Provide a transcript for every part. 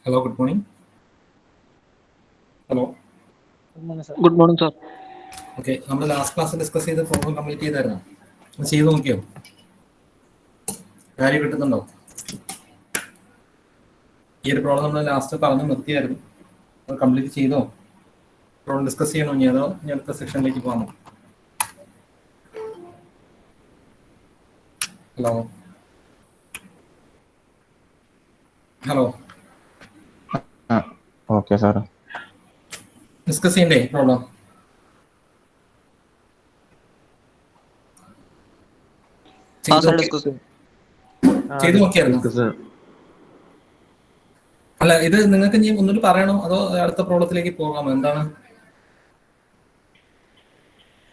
Hello, good morning. Hello. Good morning, sir. Okay, നമ്മൾ last class discuss ചെയ്ത് problem complete ചെയ്തായിരുന്നു. ചെയ്ത് നോക്കിയോ? കാര്യം കിട്ടുന്നുണ്ടോ? ഈ ഒരു പ്രോബ്ലം നമ്മൾ ലാസ്റ്റ് പറഞ്ഞ് നിർത്തിയായിരുന്നു. അത് കംപ്ലീറ്റ് ചെയ്തോ? പ്രോബ്ലം ഡിസ്കസ് ചെയ്യണോ ഇനി അതോ ഇനി അടുത്ത സെക്ഷനിലേക്ക് പോകാമോ? Hello hello okay sir. Discuss ചെയ്യണ്ടേ പ്രോബ്ലം? Sir, discuss. ചെയ്ത് നോക്കിയായിരുന്നു. അല്ല, ഇത് നിങ്ങൾക്ക് ഇനി ഒന്നുകൂടി പറയണോ അതോ അടുത്ത പ്രോബ്ലത്തിലേക്ക് പോകാമോ? എന്താണ്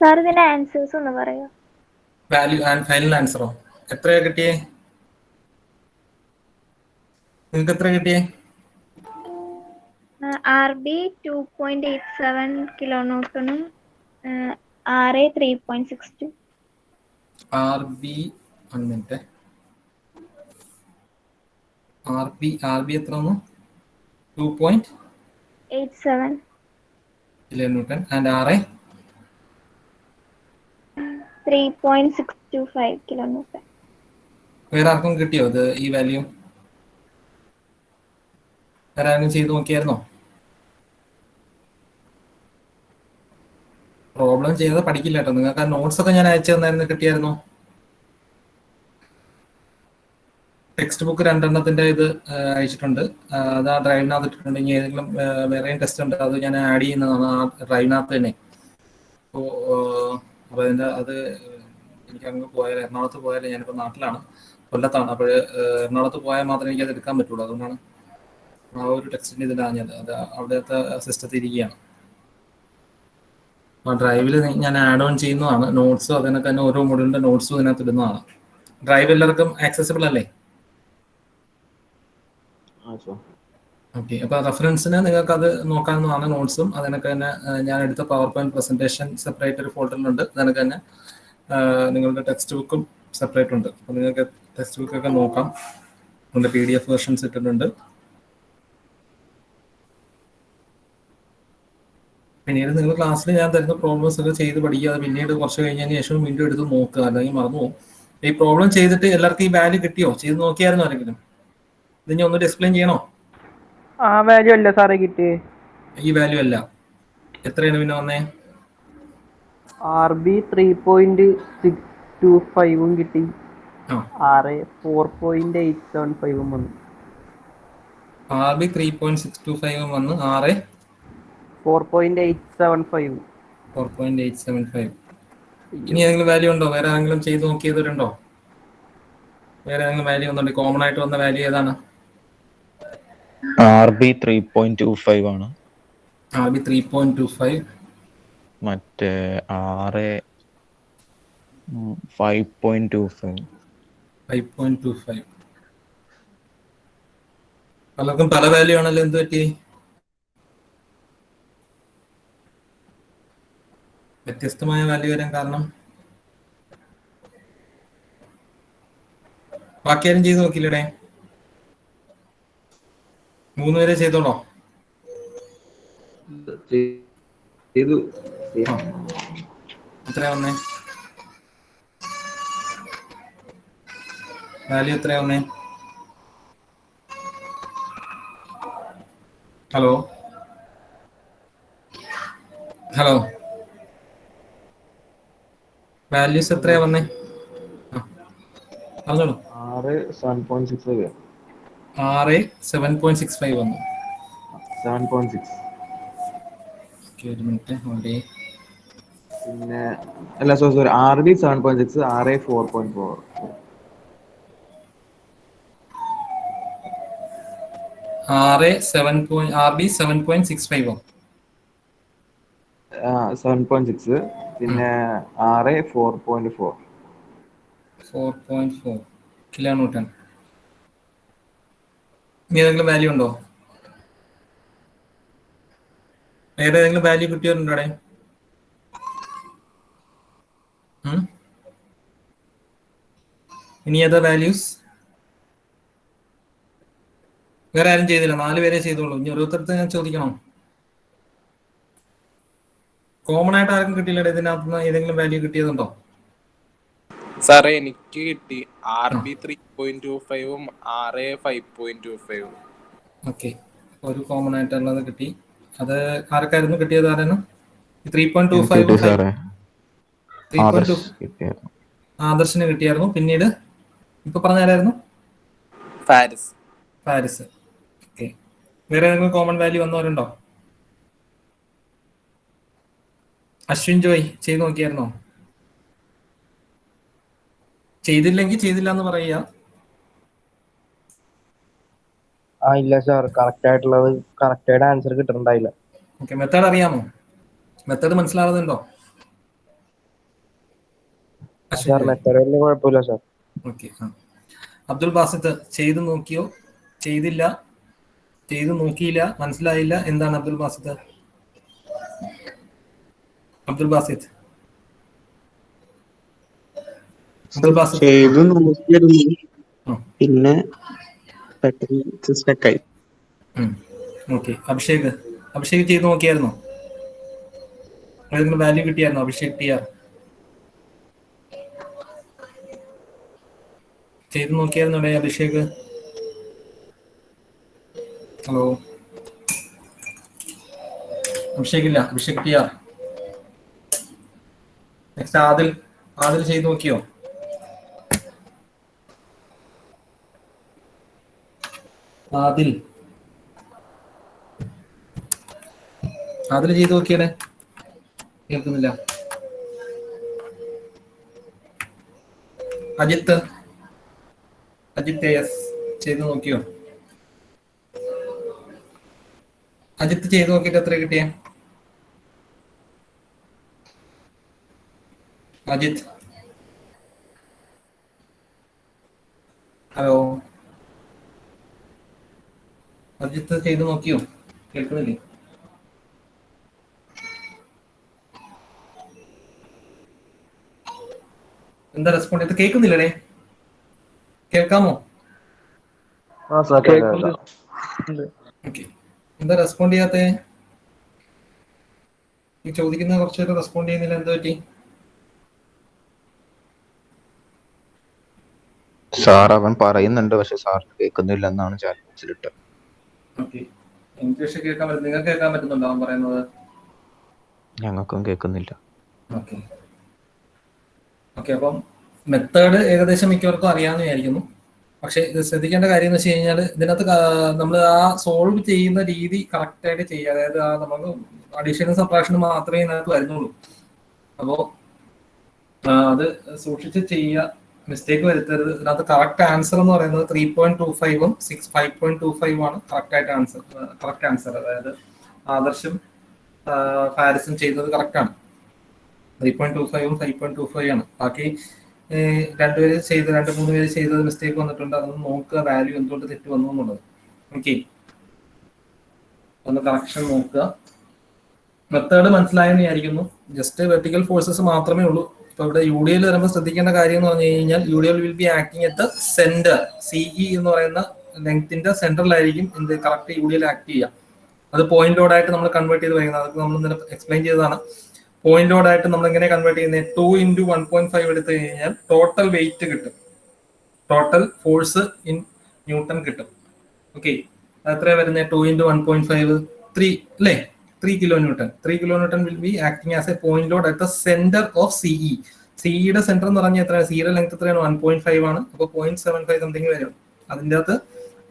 സാർ ഇതിന്റെ ആൻസേഴ്സ് ഒന്ന് പറയോ? വാല്യൂ ആൻഡ് ഫൈനൽ ആൻസറോ? എത്രയാ കിട്ടിയേ? നിങ്ങൾക്ക് എത്ര കിട്ടിയേ? RB 2.87 കിലോന്യൂട്ടണും RA 3.62. RB 1 minute. RB എത്ര വന്നു? 2.87 കിലോന്യൂട്ടൺ ആൻഡ് RA 3.625 കിലോന്യൂട്ടൺ. വേറെ ആർക്കും കിട്ടിയോ ഇത് ഈ വാല്യൂ? വേറെ ആരെങ്കിലും ചെയ്ത് നോക്കിയായിരുന്നോ? പ്രോബ്ലം ചെയ്തത് പഠിക്കില്ല കേട്ടോ. നിങ്ങൾക്ക് ആ നോട്ട്സ് ഒക്കെ ഞാൻ അയച്ചു തന്നായിരുന്നു, കിട്ടിയായിരുന്നോ? ടെക്സ്റ്റ് ബുക്ക് 2 ഇത് അയച്ചിട്ടുണ്ട്. അത് ആ ഡ്രൈവിനകത്ത് ഇട്ടിട്ടുണ്ട്. ഇനി ഏതെങ്കിലും വേറെയും ടെസ്റ്റ് ഉണ്ട്, അത് ഞാൻ ആഡ് ചെയ്യുന്നതാണ് ആ ഡ്രൈവിനകത്ത് തന്നെ. അപ്പോൾ അത് എനിക്ക് അങ്ങ് പോയാൽ എറണാകുളത്ത് പോയാൽ, ഞാനിപ്പോൾ നാട്ടിലാണ്, കൊല്ലത്താണ്. അപ്പോൾ എറണാകുളത്ത് പോയാൽ മാത്രമേ എനിക്കത് എടുക്കാൻ പറ്റുള്ളൂ. അതുകൊണ്ടാണ് ആ ഒരു ടെക്സ്റ്റിൻ്റെ ഇതിലാഞ്ഞത്. അത് അവിടുത്തെ സിസ്റ്റത്തിൽ ഇരിക്കുകയാണ്. ആ ഡ്രൈവിൽ ഞാൻ ആഡ് ഓൺ ചെയ്യുന്നതാണ് നോട്ട്സും. അതിനൊക്കെ തന്നെ ഓരോ മോഡലിൻ്റെ നോട്ട്സും ഇതിനകത്ത് ഇടുന്നതാണ്. ഡ്രൈവ് എല്ലാവർക്കും ആക്സസിബിൾ അല്ലേ? ഓക്കെ, അപ്പോൾ റെഫറൻസിന് നിങ്ങൾക്ക് അത് നോക്കാവുന്നതാണ്. നോട്ട്സും അതിനൊക്കെ തന്നെ ഞാൻ എടുത്ത പവർ പോയിന്റ് പ്രസന്റേഷൻ സെപ്പറേറ്റ് ഒരു ഫോൾഡറിലുണ്ട്. അതിനൊക്കെ തന്നെ നിങ്ങളുടെ ടെക്സ്റ്റ് ബുക്കും സെപ്പറേറ്റ് ഉണ്ട്. അപ്പോൾ നിങ്ങൾക്ക് ടെക്സ്റ്റ് ബുക്കൊക്കെ നോക്കാം. അതിൻ്റെ PDF വേർഷൻസ് ഇട്ടിട്ടുണ്ട്. പിന്നീട് നിങ്ങൾ ക്ലാസ്സിൽ ഞാൻ തരുന്ന പ്രോബ്ലംസ് ഒക്കെ ചെയ്ത് പഠിക്കുക. അത് പിന്നീട് കുറച്ച് കഴിഞ്ഞതിന് ശേഷം വീണ്ടും എടുത്ത് നോക്കുക, അല്ലെങ്കിൽ മറന്നു പോകും. ഈ പ്രോബ്ലം ചെയ്തിട്ട് എല്ലാവർക്കും ഈ വാല്യൂ കിട്ടിയോ? ചെയ്ത് നോക്കിയായിരുന്നോ ആരെങ്കിലും? ഇത് ഞാൻ ഒന്നുകൂടി എക്സ്പ്ലെയിൻ ചെയ്യണോ? ആ വാല്യൂ അല്ല സാറേ കിട്ടിയേ. ഈ വാല്യൂ അല്ല. എത്രയാണ് പിന്നെ വന്നേ? RB 3.625 കിട്ടി. RA 4.875 വന്നു. RB 3.625 വന്ന്. RA 4.875. 4.875. ഇനി ഏതെങ്കിലും വാല്യൂ ഉണ്ടോ? വേറെ ആരെങ്കിലും ചെയ്ത് നോക്കിയവരുണ്ടോ? വേറെ ഏതെങ്കിലും വാല്യൂ ഒന്നുണ്ട്? കോമൺ ആയിട്ട് വന്ന വാല്യൂ ഏതാണ്? RB 3.25 ആണ്. RB 3.25. മറ്റേ RA 5.25. 5.25. പലർക്കും പല വാല്യൂ ആണല്ലോ. എന്ത് പറ്റി? വ്യത്യസ്തമായ വാല്യൂ വരാൻ കാരണം? ബാക്കി ആരും ചെയ്ത് നോക്കിയില്ലേ? 3 പേരെ ചെയ്തോളോ? എത്രയാ വന്നേ? വാല്യൂ എത്രയാ വന്നേ? ഹലോ ഹലോ വാല്യൂസ് എത്രയാ വന്നേ? പറഞ്ഞോളൂ. RA 7.65. RA 7.65 വന്നു. 7.6. ഒരു മിനിറ്റ് ഹോൾഡ് ചെയ്യ്. പിന്നെ അല്ല സോറി, RB 7.6, RA 4.4. RB 7.65. 7.6. പിന്നെ RA 4.4. 4.4 kilo newton. ഇനി ഏതെങ്കിലും വാല്യൂ ഉണ്ടോ? വേറെ ഏതെങ്കിലും വാല്യൂ കിട്ടിയവരുണ്ടോ അവിടെ? ഇനി ഏതാ വാല്യൂസ്? വേറെ ആരും ചെയ്തില്ല, 4 പേരെ ചെയ്തോളൂ. ഇനി ഓരോരുത്തർക്ക് ഞാൻ ചോദിക്കണം. കോമൺ ആയിട്ട് ആർക്കും കിട്ടിയില്ല ഇതിനകത്ത് ഏതെങ്കിലും വാല്യൂ കിട്ടിയതുണ്ടോ? സാറേ എനിക്ക് കിട്ടി RB 3.25 RA 5.25. ഓക്കെ, ഒരു കോമൺ ആയിട്ടുള്ളത് കിട്ടി. അത് ആർക്കായിരുന്നു കിട്ടിയത്? ആരാണ്? 3.25 ആദർശിന് കിട്ടിയായിരുന്നു. പിന്നീട് ഇപ്പൊ പറഞ്ഞ ആരായിരുന്നു? ഫാരിസ്. ഓക്കെ, വേറെ ഏതെങ്കിലും കോമൺ വാല്യൂ വന്നവരുണ്ടോ? അശ്വിൻ ജോയ് ചെയ്ത് നോക്കിയായിരുന്നോ? ചെയ്തില്ലെങ്കിൽ ചെയ്തില്ല എന്ന് പറയുക. ഇല്ല സാർ, കറക്റ്റ് ആയിട്ട് ആൻസർ കിട്ടുന്നുണ്ടായില്ല. ഓക്കെ, മെത്തേഡ് അറിയാമോ? മെത്തേഡ് മനസ്സിലാവുന്നുണ്ടോ? സാർ മെത്തേഡ് വലിയ കുഴപ്പമില്ല സാർ. ഓക്കെ, അബ്ദുൾ ബാസിത്ത് ചെയ്തു നോക്കിയോ? ചെയ്തില്ല, ചെയ്തു നോക്കിയില്ല, മനസ്സിലായില്ല. എന്താണ് അബ്ദുൾ ബാസിത്ത്? അബ്ദുൾ ബാസിത്ത് ചെയ്തു നോക്കിയിരുന്നു, പിന്നെ പെട്ടെന്ന് സ്റ്റക്കായി. ഓക്കെ, അഭിഷേക് ചെയ്തു നോക്കിയായിരുന്നോ? ഏതെങ്കിലും വാല്യൂ കിട്ടിയായിരുന്നോ? അഭിഷേക് ടിആർ ചെയ്തു നോക്കിയായിരുന്നോ അഭിഷേക്? ഹലോ അഭിഷേക് ഇല്ല. അഭിഷേക് ടിആർ. നെക്സ്റ്റ് ആദിൽ ചെയ്തു നോക്കിയോ? ആദിൽ ചെയ്തു നോക്കിയേ. കേൾക്കുന്നില്ല. അജിത്ത് എസ് ചെയ്തു നോക്കിയോ? അജിത്ത് ചെയ്തു നോക്കിയിട്ട് എത്ര കിട്ടിയ? അജിത്ത് ഹലോ, അജിത്ത് ചെയ്തു നോക്കിയോ? കേൾക്കുന്നില്ലേ? എന്താ റെസ്പോണ്ട് ചെയ്ത്? കേൾക്കുന്നില്ലേ? കേൾക്കാമോ? ഓക്കെ, എന്താ റെസ്പോണ്ട് ചെയ്യാത്തെ? ഈ ചോദിക്കുന്ന കുറച്ചൊരു റെസ്പോണ്ട് ചെയ്യുന്നില്ല, എന്താ പറ്റി? സാർ അവൻ പറയുന്നുണ്ട്, പക്ഷെ സാർ കേൾക്കുന്നില്ല എന്നാണ് ചാറ്റിലിട്ട്. ഓക്കെ, എനിക്ക് പക്ഷെ കേൾക്കാൻ പറ്റും. നിങ്ങൾക്ക് കേൾക്കാൻ പറ്റുന്നുണ്ടോ അവൻ പറയുന്നത്? ഞങ്ങൾക്കും കേൾക്കുന്നില്ല. ഓക്കെ, അപ്പം മെത്തേഡ് ഏകദേശം മിക്കവർക്കും അറിയാമെന്ന് വിചാരിക്കുന്നു. പക്ഷെ ഇത് ശ്രദ്ധിക്കേണ്ട കാര്യം എന്ന് വെച്ച് കഴിഞ്ഞാൽ ഇതിനകത്ത് നമ്മൾ ആ സോൾവ് ചെയ്യുന്ന രീതി കറക്റ്റ് ആയിട്ട് ചെയ്യുക. അതായത് നമുക്ക് അഡീഷനും സബ്ട്രാക്ഷനും മാത്രമേ ഇതിനകത്ത് വരുന്നുള്ളൂ. അപ്പോൾ അത് സൂക്ഷിച്ച് ചെയ്യുക, മിസ്റ്റേക്ക് വരുത്തരുത്. ഇതിനകത്ത് കറക്റ്റ് ആൻസർ എന്ന് പറയുന്നത് 3.25 5.25 ആണ് കറക്റ്റ് ആൻസർ. അതായത് ആദർശും ഫാരിസും ചെയ്തത് കറക്റ്റ് ആണ്. 3.25 5.25 ആണ്. ബാക്കി 2 പേര് ചെയ്തത് മിസ്റ്റേക്ക് വന്നിട്ടുണ്ട്. അതൊന്ന് നോക്കുക, വാല്യൂ എന്തുകൊണ്ട് തെറ്റ് വന്നു എന്നുള്ളത്. ഓക്കെ, ഒന്ന് കറക്ഷൻ നോക്കുക. മെത്തേഡ് മനസ്സിലായെന്ന് വിചാരിക്കുന്നു. ജസ്റ്റ് വെർട്ടിക്കൽ ഫോഴ്സസ് മാത്രമേ ഉള്ളൂ. ഇപ്പൊ ഇവിടെ UDL വരുമ്പോൾ ശ്രദ്ധിക്കേണ്ട കാര്യം എന്ന് പറഞ്ഞു കഴിഞ്ഞാൽ UDL will be acting at the centre. CE എന്ന് പറയുന്ന ലെങ്ത്തിന്റെ സെന്ററിലായിരിക്കും എന്ത് കറക്റ്റ് UDL ആക്ട് ചെയ്യുക. അത് പോയിന്റ് ലോഡ് ആയിട്ട് നമ്മൾ കൺവേർട്ട് ചെയ്ത് വരുന്നത്. അതൊക്കെ നമ്മൾ ഇന്നലെ എക്സ്പ്ലെയിൻ ചെയ്തതാണ്. പോയിന്റ് ലോഡ് ആയിട്ട് നമ്മൾ എങ്ങനെ കൺവേർട്ട് ചെയ്യുന്നത്? 2 × 1.5 എടുത്തു കഴിഞ്ഞാൽ ടോട്ടൽ വെയിറ്റ് കിട്ടും, ടോട്ടൽ ഫോഴ്സ് ഇൻ ന്യൂട്ടൺ കിട്ടും. ഓക്കെ, എത്രയാ വരുന്നത്? 2 × 1.5 3 അല്ലേ? 3 kilonewton. 3 kilonewton will be acting as a point load at the center of CE. CEയുടെ സെന്റർ എന്ന് പറഞ്ഞാൽ എത്രയാണ്? സിയുടെ ലെങ്ത് എത്രയാണ്? 1.5 ആണ്. അപ്പോൾ 0.75 സംതിങ് വരും. അതിൻ്റെ അകത്ത്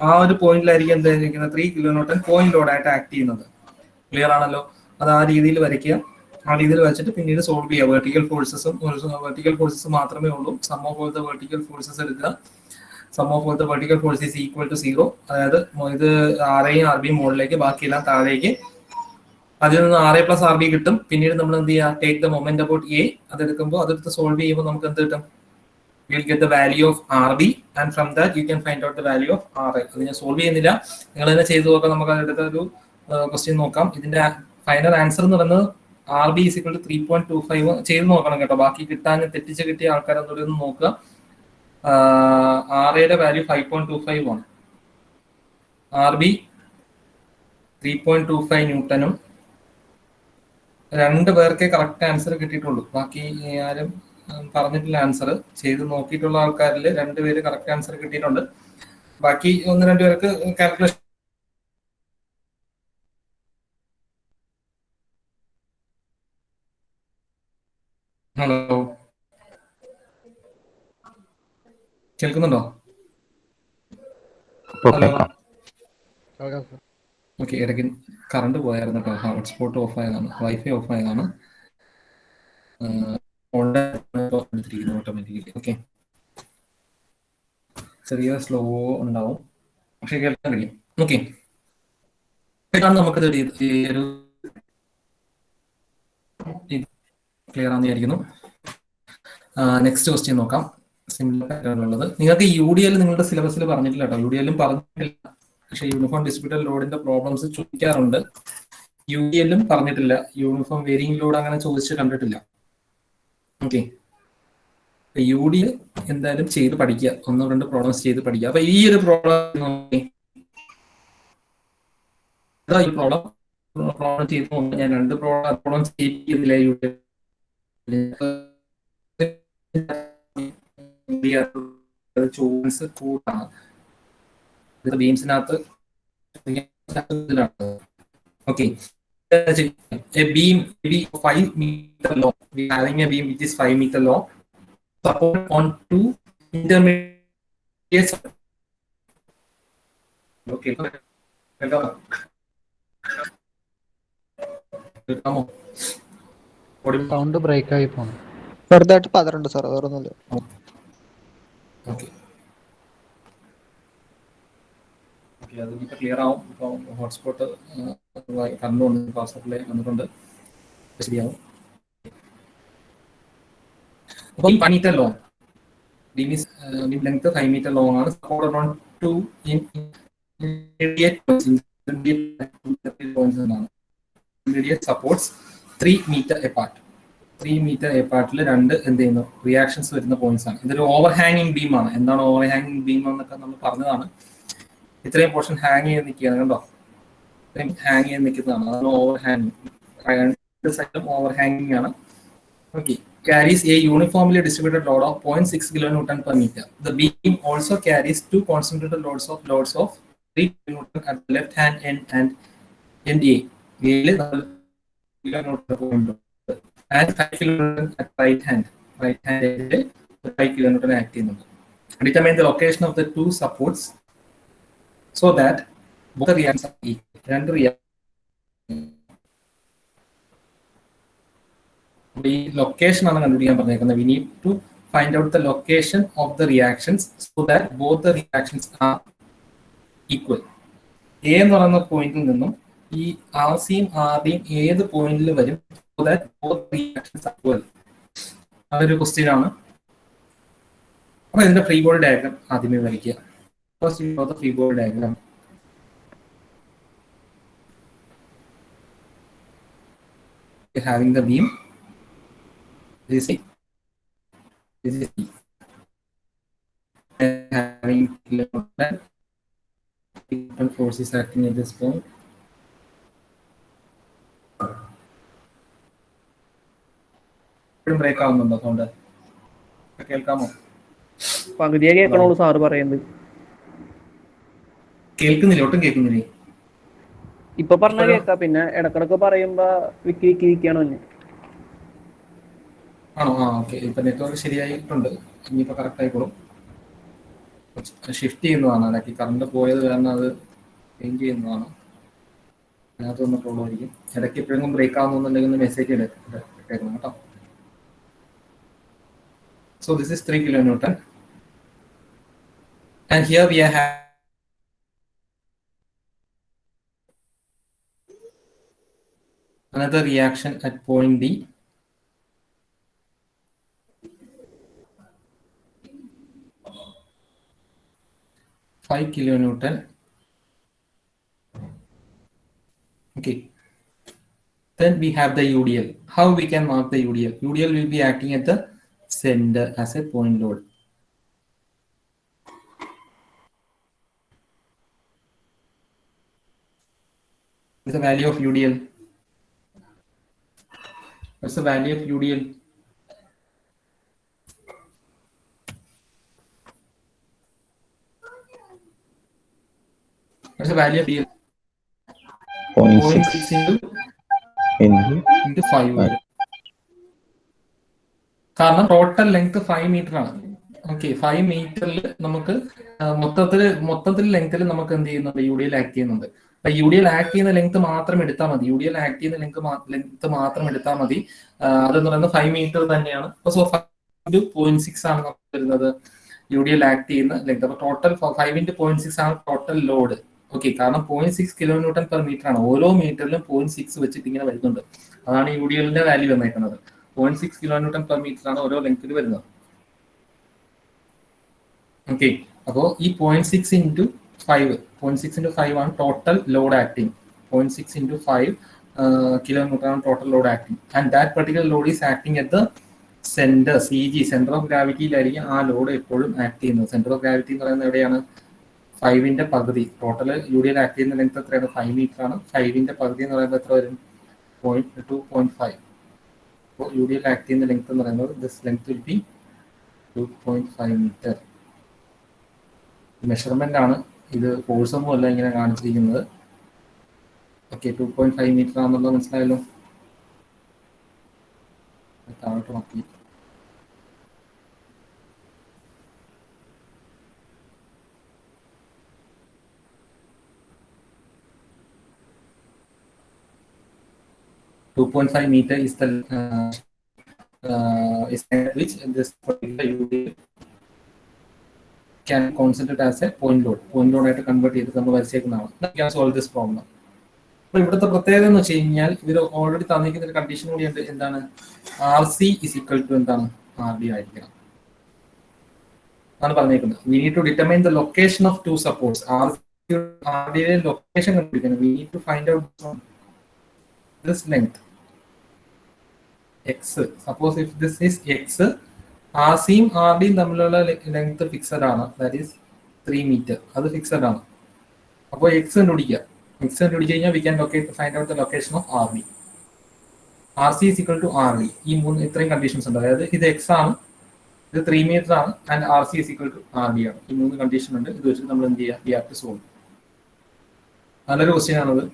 ആ ഒരു പോയിന്റിലായിരിക്കും എന്തായിരിക്കുന്നത്? 3 kilonewton പോയിന്റ് ലോഡ് ആയിട്ട് ആക്ട് ചെയ്യുന്നത്. ക്ലിയർ ആണല്ലോ? അത് ആ രീതിയിൽ വരയ്ക്കുക. ആ രീതിയിൽ വെച്ചിട്ട് പിന്നീട് സോൾവ് ചെയ്യുക. വെർട്ടിക്കൽ ഫോഴ്സസ് മാത്രമേ ഉള്ളൂ. Sum of the vertical forces എടുക്കുക. Sum of the vertical force is equal to 0. അതായത് ഇത് RAയും RBയും മുകളിലേക്ക്, ബാക്കിയെല്ലാം താഴേക്ക്. അതിൽ നിന്ന് RA + RB കിട്ടും. പിന്നീട് നമ്മൾ എന്ത് ചെയ്യുക? Take the moment about A. അതെടുക്കുമ്പോൾ അതെടുത്ത് സോൾവ് ചെയ്യുമ്പോൾ നമുക്ക് എന്ത് കിട്ടും? Will get the value of RB and from that you can find out the value of RA. അത് ഞാൻ സോൾവ് ചെയ്യുന്നില്ല, നിങ്ങൾ തന്നെ ചെയ്തു നോക്കാം. നമുക്ക് അതിനടുത്ത ഒരു ക്വസ്റ്റ്യൻ നോക്കാം. ഇതിന്റെ ഫൈനൽ ആൻസർ എന്ന് പറയുന്നത് RB = 3.25 ചെയ്ത് നോക്കണം കേട്ടോ. ബാക്കി തെറ്റിച്ച് കിട്ടിയ ആൾക്കാർ ഒന്നുകൂടി ഒന്ന് നോക്കുക. RAയുടെ വാല്യൂ 5.25 ആണ്. RB 3.25 ന്യൂട്ടനും. 2 പേർക്കേ കറക്റ്റ് ആൻസർ കിട്ടിയിട്ടുള്ളൂ. ബാക്കി ആരും പറഞ്ഞിട്ടില്ല ആൻസർ. ചെയ്ത് നോക്കിയിട്ടുള്ള ആൾക്കാരിൽ 2 പേര് കറക്റ്റ് ആൻസർ കിട്ടിയിട്ടുണ്ട്. ബാക്കി 1-2 പേർക്ക് കാൽക്കുലേഷൻ. ഹലോ, കേൾക്കുന്നുണ്ടോ? Hello, okay. ഇടയ്ക്ക് കറണ്ട് പോയായിരുന്നു കേട്ടോ. ഹോട്ട്സ്പോട്ട് ഓഫ് ആയതാണ്, വൈഫൈ ഓഫ് ആയതാണ്. ഓട്ടോമാറ്റിക്കലി. ഓക്കെ, ചെറിയ സ്ലോ ഉണ്ടാവും, പക്ഷെ കേൾക്കാൻ കഴിയും. ഓക്കെ, ഇതാണ് നമുക്കത് ഒരു ക്ലിയർ ആണെന്ന് വിചാരിക്കുന്നു. നെക്സ്റ്റ് ക്വസ്റ്റ്യൻ നോക്കാം. സിമ്പിൾ പാറ്റേൺ ഉള്ളത്. നിങ്ങൾക്ക് UDL നിങ്ങളുടെ സിലബസിൽ പറഞ്ഞിട്ടില്ല കേട്ടോ. UDL പറഞ്ഞിട്ടില്ല, പക്ഷെ യൂണിഫോം ഡിസ്ട്രിബ്യൂട്ടഡ് ലോഡിന്റെ പ്രോബ്ലംസ് ചോദിക്കാറുണ്ട്. UDL പറഞ്ഞിട്ടില്ല. യൂണിഫോം വേരിയിങ് ലോഡ് അങ്ങനെ ചോദിച്ച് കണ്ടിട്ടില്ല. ഓക്കെ, UDL എന്തായാലും ചെയ്ത് പഠിക്കുക. 1-2 പ്രോബ്ലംസ് ചെയ്ത് പഠിക്കുക. അപ്പൊ ഈ ഒരു പ്രോബ്ലം ചെയ്ത് ഞാൻ 2 പ്രോബ്ലം ചെയ്തില്ല. ചോയ്സ് കൂടാണ് ബീംസിനകത്ത്. Okay, a beam maybe 5 meter long. We having a beam which is 5 meter long, support on 2 intermediate. Okay, sound break ആയി പോണു. ചെറുതായിട്ട് പതറുണ്ട് സാർ, വേറൊന്നുമില്ല. ഓക്കെ, അതിനിപ്പോൾ ക്ലിയർ ആവും. ഇപ്പോൾ ഹോട്ട്സ്പോട്ട് കണ്ടുകൊണ്ട് പാസ്വേഡിൽ വന്നിട്ടുണ്ട്, ശരിയാവും. അപ്പോൾ 5 metre long beam length 5 metre long ആണ്. സപ്പോർട്ട് ഓൺ 2 intermediate points എന്നാണ്. Intermediate supports 3 meter apart. 3 meter അപ്പാർട്ടിൽ 2 എന്ത് ചെയ്യുന്നു, റിയാക്ഷൻസ് വരുന്ന പോയിന്റ്സ് ആണ്. ഇതൊരു ഓവർ ഹാങ്ങിങ് ബീം ആണ്. എന്താണ് ഓവർ ഹാങ്ങിങ് ബീം എന്നൊക്കെ നമ്മൾ പറഞ്ഞതാണ്. ഇത്രയും പോർഷൻ ഹാങ് ചെയ്ത് നിൽക്കുകയാണ് കണ്ടോ, ഇത്രയും ഹാങ് ചെയ്ത് നിൽക്കുന്നതാണ്. അതാണ് ഓവർ ഹാങ്ങിങ്. 2 സൈഡും ഓവർ ഹാങ്ങിങ് ആണ്. Okay, carries a uniformly distributed load of 0.6 kilonewton per meter. The beam also carries 2 concentrated loads of 3 kilonewton at the left hand end and NDA. And 5 kilonewton at right hand. Right hand end 5 kilonewton act ചെയ്യുന്നുണ്ട്. Determine the location of the 2 supports so that both the reactions are equal. 2 reactions. The location ആണ് കണ്ടുപിടിക്കാൻ പറഞ്ഞേക്കുന്നത്. We need to find out the location of the reactions so that both the reactions are equal. A എന്ന് പറയുന്ന പോയിന്റിൽ നിന്നും ഈ RCയും RDയും ഏത് പോയിന്റിൽ വരും so that both reactions are equal. അതൊരു ക്വസ്റ്റ്യൻ ആണ്. അപ്പൊ ഇതിന്റെ ഫ്രീ ബോഡി ഡയഗ്രാം ആദ്യമേ വരയ്ക്കുക. First you draw the free body diagram. Having the beam. This is C. And having kilonewton force is acting at this point. Break ആവുന്നുണ്ടോ sound? കേൾക്കാമോ? പകുതിയെ കേൾക്കണോളൂ sir പറയുന്നത്. കേൾക്കുന്നില്ല, ഒട്ടും കേൾക്കുന്നില്ലേ? ഇപ്പൊ പറഞ്ഞ കേൾക്കാം, പിന്നെ ഇടക്കിടക്ക് പറയുമ്പോ വിക്കിയാണോ? ആണോ? ആ, ഓക്കെ. ഇപ്പൊ നെറ്റ്വർക്ക് ശരിയായിട്ടുണ്ട്. ഇനിയിപ്പോ കറക്റ്റ് ആയിക്കോളും. ഷിഫ്റ്റ് ചെയ്യുന്നതാണ്, ഇടയ്ക്ക് കറണ്ട് പോയത് കാരണം അത് ചേഞ്ച് ചെയ്യുന്നതാണ്. അതിനകത്തൊന്നും പ്രോബ്ലം ആയിരിക്കും. ഇടയ്ക്ക് എപ്പോഴെങ്കിലും ബ്രേക്ക് ആവുന്നുണ്ടെങ്കിൽ ഒന്ന് മെസ്സേജ് ഇട്ടേക്കണം കേട്ടോ. So this is 3 kilonewton, and here we are another reaction at point D. Five kilonewton. Okay. Then we have the UDL. How we can mark the UDL? UDL will be acting at the center as a point load. What's the value of UDL? What's the value of UDL? What's the value of DL? 0.6 into 5. കാരണം total length 5 metre ആണ്. Okay, 5 മീറ്ററിൽ നമുക്ക് മൊത്തത്തിൽ ലെങ്ത്തിൽ നമുക്ക് എന്ത് ചെയ്യുന്നുണ്ട്? UDL act ചെയ്യുന്നുണ്ട്. അപ്പൊ UDL ആക്ട് ചെയ്യുന്ന ലെങ്ത് മാത്രം എടുത്താൽ മതി. UDL ആക്ട് ചെയ്യുന്ന ലെങ്ത് മാത്രം എടുത്താൽ മതി. അതെന്ന് പറയുന്നത് 5 മീറ്റർ തന്നെയാണ്. സോ 5 ആണ് നമുക്ക് വരുന്നത് UDL ആക്ട് ചെയ്യുന്ന ലെങ്ത്. അപ്പൊ ടോട്ടൽ 5 into 0.6 ആണ് ടോട്ടൽ ലോഡ്. ഓക്കെ, കാരണം 0.6 kN/m ആണ്. ഓരോ മീറ്ററിലും 0.6 വെച്ചിട്ട് ഇങ്ങനെ വരുന്നുണ്ട്. അതാണ് UDLന്റെ വാല്യൂ വന്നേക്കുന്നത്. 0.6 kN/m ആണ് ഓരോ ലെങ്ത്തിൽ വരുന്നത്. ഓക്കെ, അപ്പോൾ ഈ 0.6 into 5 0.6 into 5 ആണ് total load acting. 0.6 into 5 kN ആണ് total load acting. And that particular load is acting at the centre, CG, centre of ഗ്രാവിറ്റിയിലായിരിക്കും ആ ലോഡ് എപ്പോഴും ആക്ട് ചെയ്യുന്നത്. സെന്റർ ഓഫ് ഗ്രാവിറ്റി എന്ന് പറയുന്നത് എവിടെയാണ്? 5ന്റെ പകുതി. ടോട്ടൽ UDL ആക്ട് ചെയ്യുന്ന ലെങ്ത് എത്രയാണ്? 5 മീറ്റർ ആണ്. 5ന്റെ പകുതി എന്ന് പറയുമ്പോൾ എത്ര വരും? 2.5. അപ്പോൾ UDL ആക്ട് ചെയ്യുന്ന ലെങ്ത് എന്ന് പറയുന്നത് this length will be 2.5 meter. Measurement ആണ് ഇത്, ഫോഴ്സ് ഒന്നും അല്ല ഇങ്ങനെ കാണിച്ചിരിക്കുന്നത്. ഓക്കെ, 2.5 മീറ്റർ ആണെന്നുള്ളത് മനസ്സിലായല്ലോ. താഴോട്ട് നോക്കി. .5 meter is the which this particular UDL can consider as a point load. Point load ആയിട്ട് കൺവേർട്ട് ചെയ്ത് നമ്മൾ വരച്ചേക്കുന്നതാണ്. Can solve this problem. അപ്പോൾ ഇവിടുത്തെ പ്രത്യേകത എന്ന് വെച്ച് കഴിഞ്ഞാൽ ഇവർ ഓൾറെഡി തന്നിരിക്കുന്ന ഒരു കണ്ടീഷൻ കൂടി ഉണ്ട്. എന്താണ്? RC is equal to എന്താണ്? RD ആയിരിക്കണം ആണ് പറഞ്ഞേക്കുന്നത്. We need to determine the location of two supports. RD യുടെ ലൊക്കേഷൻ കണ്ടുപിടിക്കണം. We need to find out this length x. Suppose if this is x, RC യും RD യും തമ്മിലുള്ള length fixed ആണ്. That is 3 meter. അത് fixed ആണ്. അപ്പോൾ x കണ്ടുപിടിക്കുക. x കണ്ടുപിടിച്ച് കഴിഞ്ഞാൽ we can find out the location of RD. RC is equal to RD. ഈ ഇത്രയും കണ്ടീഷൻസ് ഉണ്ട്. അതായത് ഇത് x ആണ്, ഇത് 3 മീറ്റർ ആണ്, and RC is equal to RD ആണ്. ഈ 3 കണ്ടീഷൻ ഉണ്ട്. ഇത് വെച്ചിട്ട് നമ്മൾ എന്ത് ചെയ്യുക? We have to solve. നല്ലൊരു ക്വസ്റ്റ്യൻ ആണത്.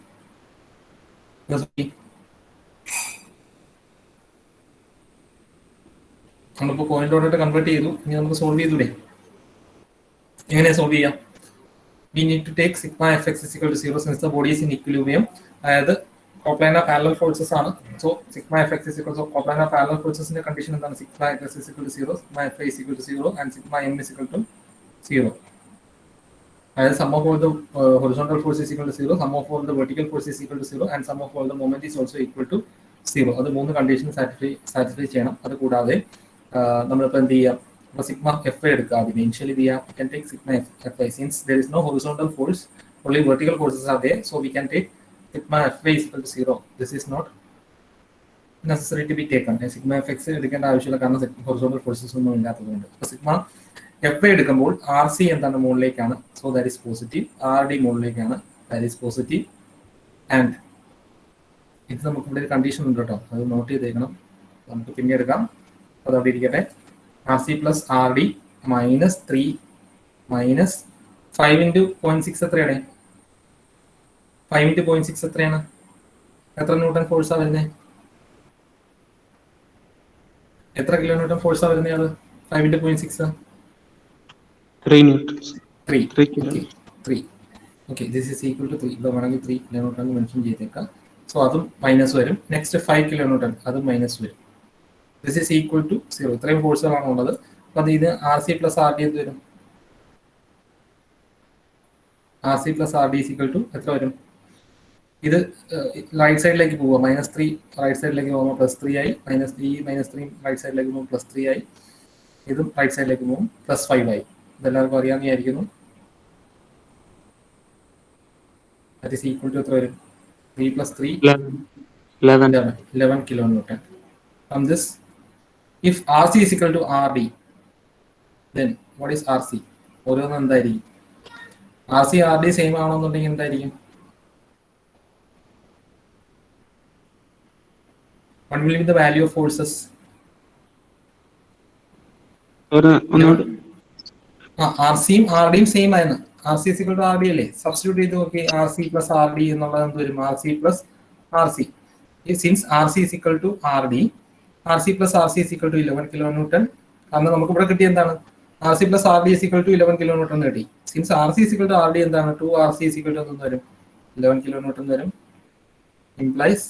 നമ്മളിപ്പോൾ പോയിന്റ് ലോഡായിട്ട് കൺവേർട്ട് ചെയ്തു. ഇനി നമുക്ക് സോൾവ് ചെയ്തൂടെ? എങ്ങനെയാ സോൾവ് ചെയ്യാം? We need to take sigma fx is equal to 0 since the body is in equilibrium. അതായത് കോപ്ലാനർ പാരലൽ ഫോഴ്സസ് ആണ്. So sigma fx is equal to coplanar parallel ഫോഴ്സസിന്റെ കണ്ടീഷൻ എന്താണ്? Sigma fx is equal to 0, sigma fy is equal to 0 and sigma m is equal to 0. അതായത് sum of all the horizontal force is equal to 0, sum of all the vertical force is equal to 0 and sum of all the moment is also equal to 0. അത് 3 condition satisfy ചെയ്യണം. അത് കൂടാതെ നമ്മളിപ്പോൾ എന്ത് ചെയ്യാം? അപ്പോൾ sigma F എടുക്കുക ആദ്യം. Initially we can take sigma fy since there is no horizontal force, only vertical forces are there, so we can take sigma fy is equal to 0. This is not necessary to be taken. Sigma fx എടുക്കേണ്ട ആവശ്യമില്ല, കാരണം horizontal forces ഒന്നും ഇല്ലാത്തതുകൊണ്ട്. അപ്പോൾ sigma F എടുക്കുമ്പോൾ R C എന്താണ്? മുകളിലേക്കാണ്. So that is positive. R D മുകളിലേക്കാണ്. That is positive. ആൻഡ് ഇത് നമുക്ക് ഇവിടെ ഒരു കണ്ടീഷൻ ഉണ്ട് കേട്ടോ, അത് നോട്ട് ചെയ്തേക്കണം. നമുക്ക് പിന്നെ എടുക്കാം. അത് അവിടെ ഇരിക്കട്ടെ. R C plus R D minus 3 minus 5 into 0.6 എത്രയാണ്? 5 into 0.6 എത്രയാണ്? എത്ര ന്യൂട്ടൺ ഫോഴ്സാണ് വരുന്നത്? എത്ര കിലോ ന്യൂട്ടൺ ഫോഴ്സാണ് വരുന്നത്? അത് 5 into 0.6 3 newtons. 3 kilo. 3. Okay, this is equal to 3. ഇവിടെ വേണമെങ്കിൽ 3 കിലോ ന്യൂട്ടൺ മെൻഷൻ ചെയ്തേക്കാം. സോ അതും മൈനസ് വരും. നെക്സ്റ്റ് 5 കിലോ ന്യൂട്ടൺ അതും മൈനസ് വരും. This is equal to 0. ഇത്രയും ഫോഴ്സുകളാണ് ഉള്ളത്. അപ്പം ഇത് R C plus R D എന്ത് വരും? R C plus R D is equal to എത്ര വരും? ഇത് റൈറ്റ് സൈഡിലേക്ക് പോവുക. -3 റൈറ്റ് സൈഡിലേക്ക് പോകുമ്പോൾ +3 ആയി. -3 റൈറ്റ് സൈഡിലേക്ക് പോകുമ്പോൾ +3 ആയി. ഇതും റൈറ്റ് സൈഡിലേക്ക് പോകും +5 ആയി. ഇതെല്ലാവർക്കും അറിയാമെന്നായിരിക്കുന്നു. ദാറ്റ് ഈസ് ഈക്വൽ ടു എത്ര വരും? 3 + 3 11 kilo newton. From this, if RC is equal to RD, then what is RC? ഓരോന്നും എന്തായിരിക്കും? RC RD സെയിം ആണെന്നുണ്ടെങ്കിൽ എന്തായിരിക്കും? What will be the value of forces? ഒന്നുകൂടി RCയും RDയും സെയിം ആയിരുന്നു. RC is equal to RD അല്ലേ? Substitute ചെയ്ത് നോക്കി RC plus RD എന്നുള്ളത് എന്ത് വരും? RC plus RC. Since RC is equal to RD, RC plus RC is equal to 11 kilonewton. കാരണം നമുക്ക് ഇവിടെ കിട്ടിയ എന്താണ്? RC plus RD is equal to 11 kilonewton കിട്ടി. Since RC is equal to RD എന്താണ്? 2RC is equal to എന്ത് വരും? 11 kilonewton വരും. Implies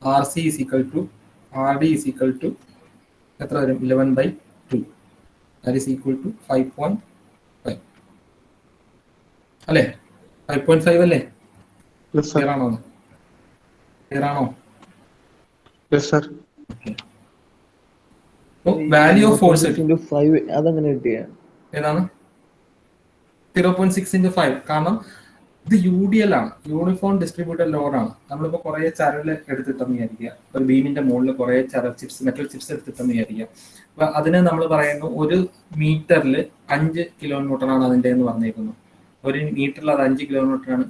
RC is equal to RD is equal to എത്ര വരും? 11/2. That is equal to 5.5. അല്ലേ? 5.5 അല്ലേ? Clear ആണോ? ക്ലിയർ ആണോ? വാല്യൂ ഓഫ് ഫോഴ്സ് അതങ്ങനെ കിട്ടിയ ഏതാണ്? 0.6 × 5. കാരണം ഇത് UDL ആണ്, യൂണിഫോം ഡിസ്ട്രിബ്യൂട്ടഡ് ലോഡ് ആണ്. നമ്മളിപ്പോ കുറെ ചരൽ എടുത്തിട്ടെന്ന് വിചാരിക്കുക, ഒരു ബീമിന്റെ മുകളിൽ കുറെ ചരൽ ചിപ്സ്, മെറ്റൽ ചിപ്സ് എടുത്തിട്ടെന്ന് വിചാരിക്കുക. അപ്പൊ അതിന് നമ്മൾ പറയുന്നു 1 മീറ്ററിൽ 5 kN ആണ് അതിന്റെ എന്ന് പറഞ്ഞേക്കുന്നു. 1 മീറ്ററിൽ അത് 5 kN ആണ്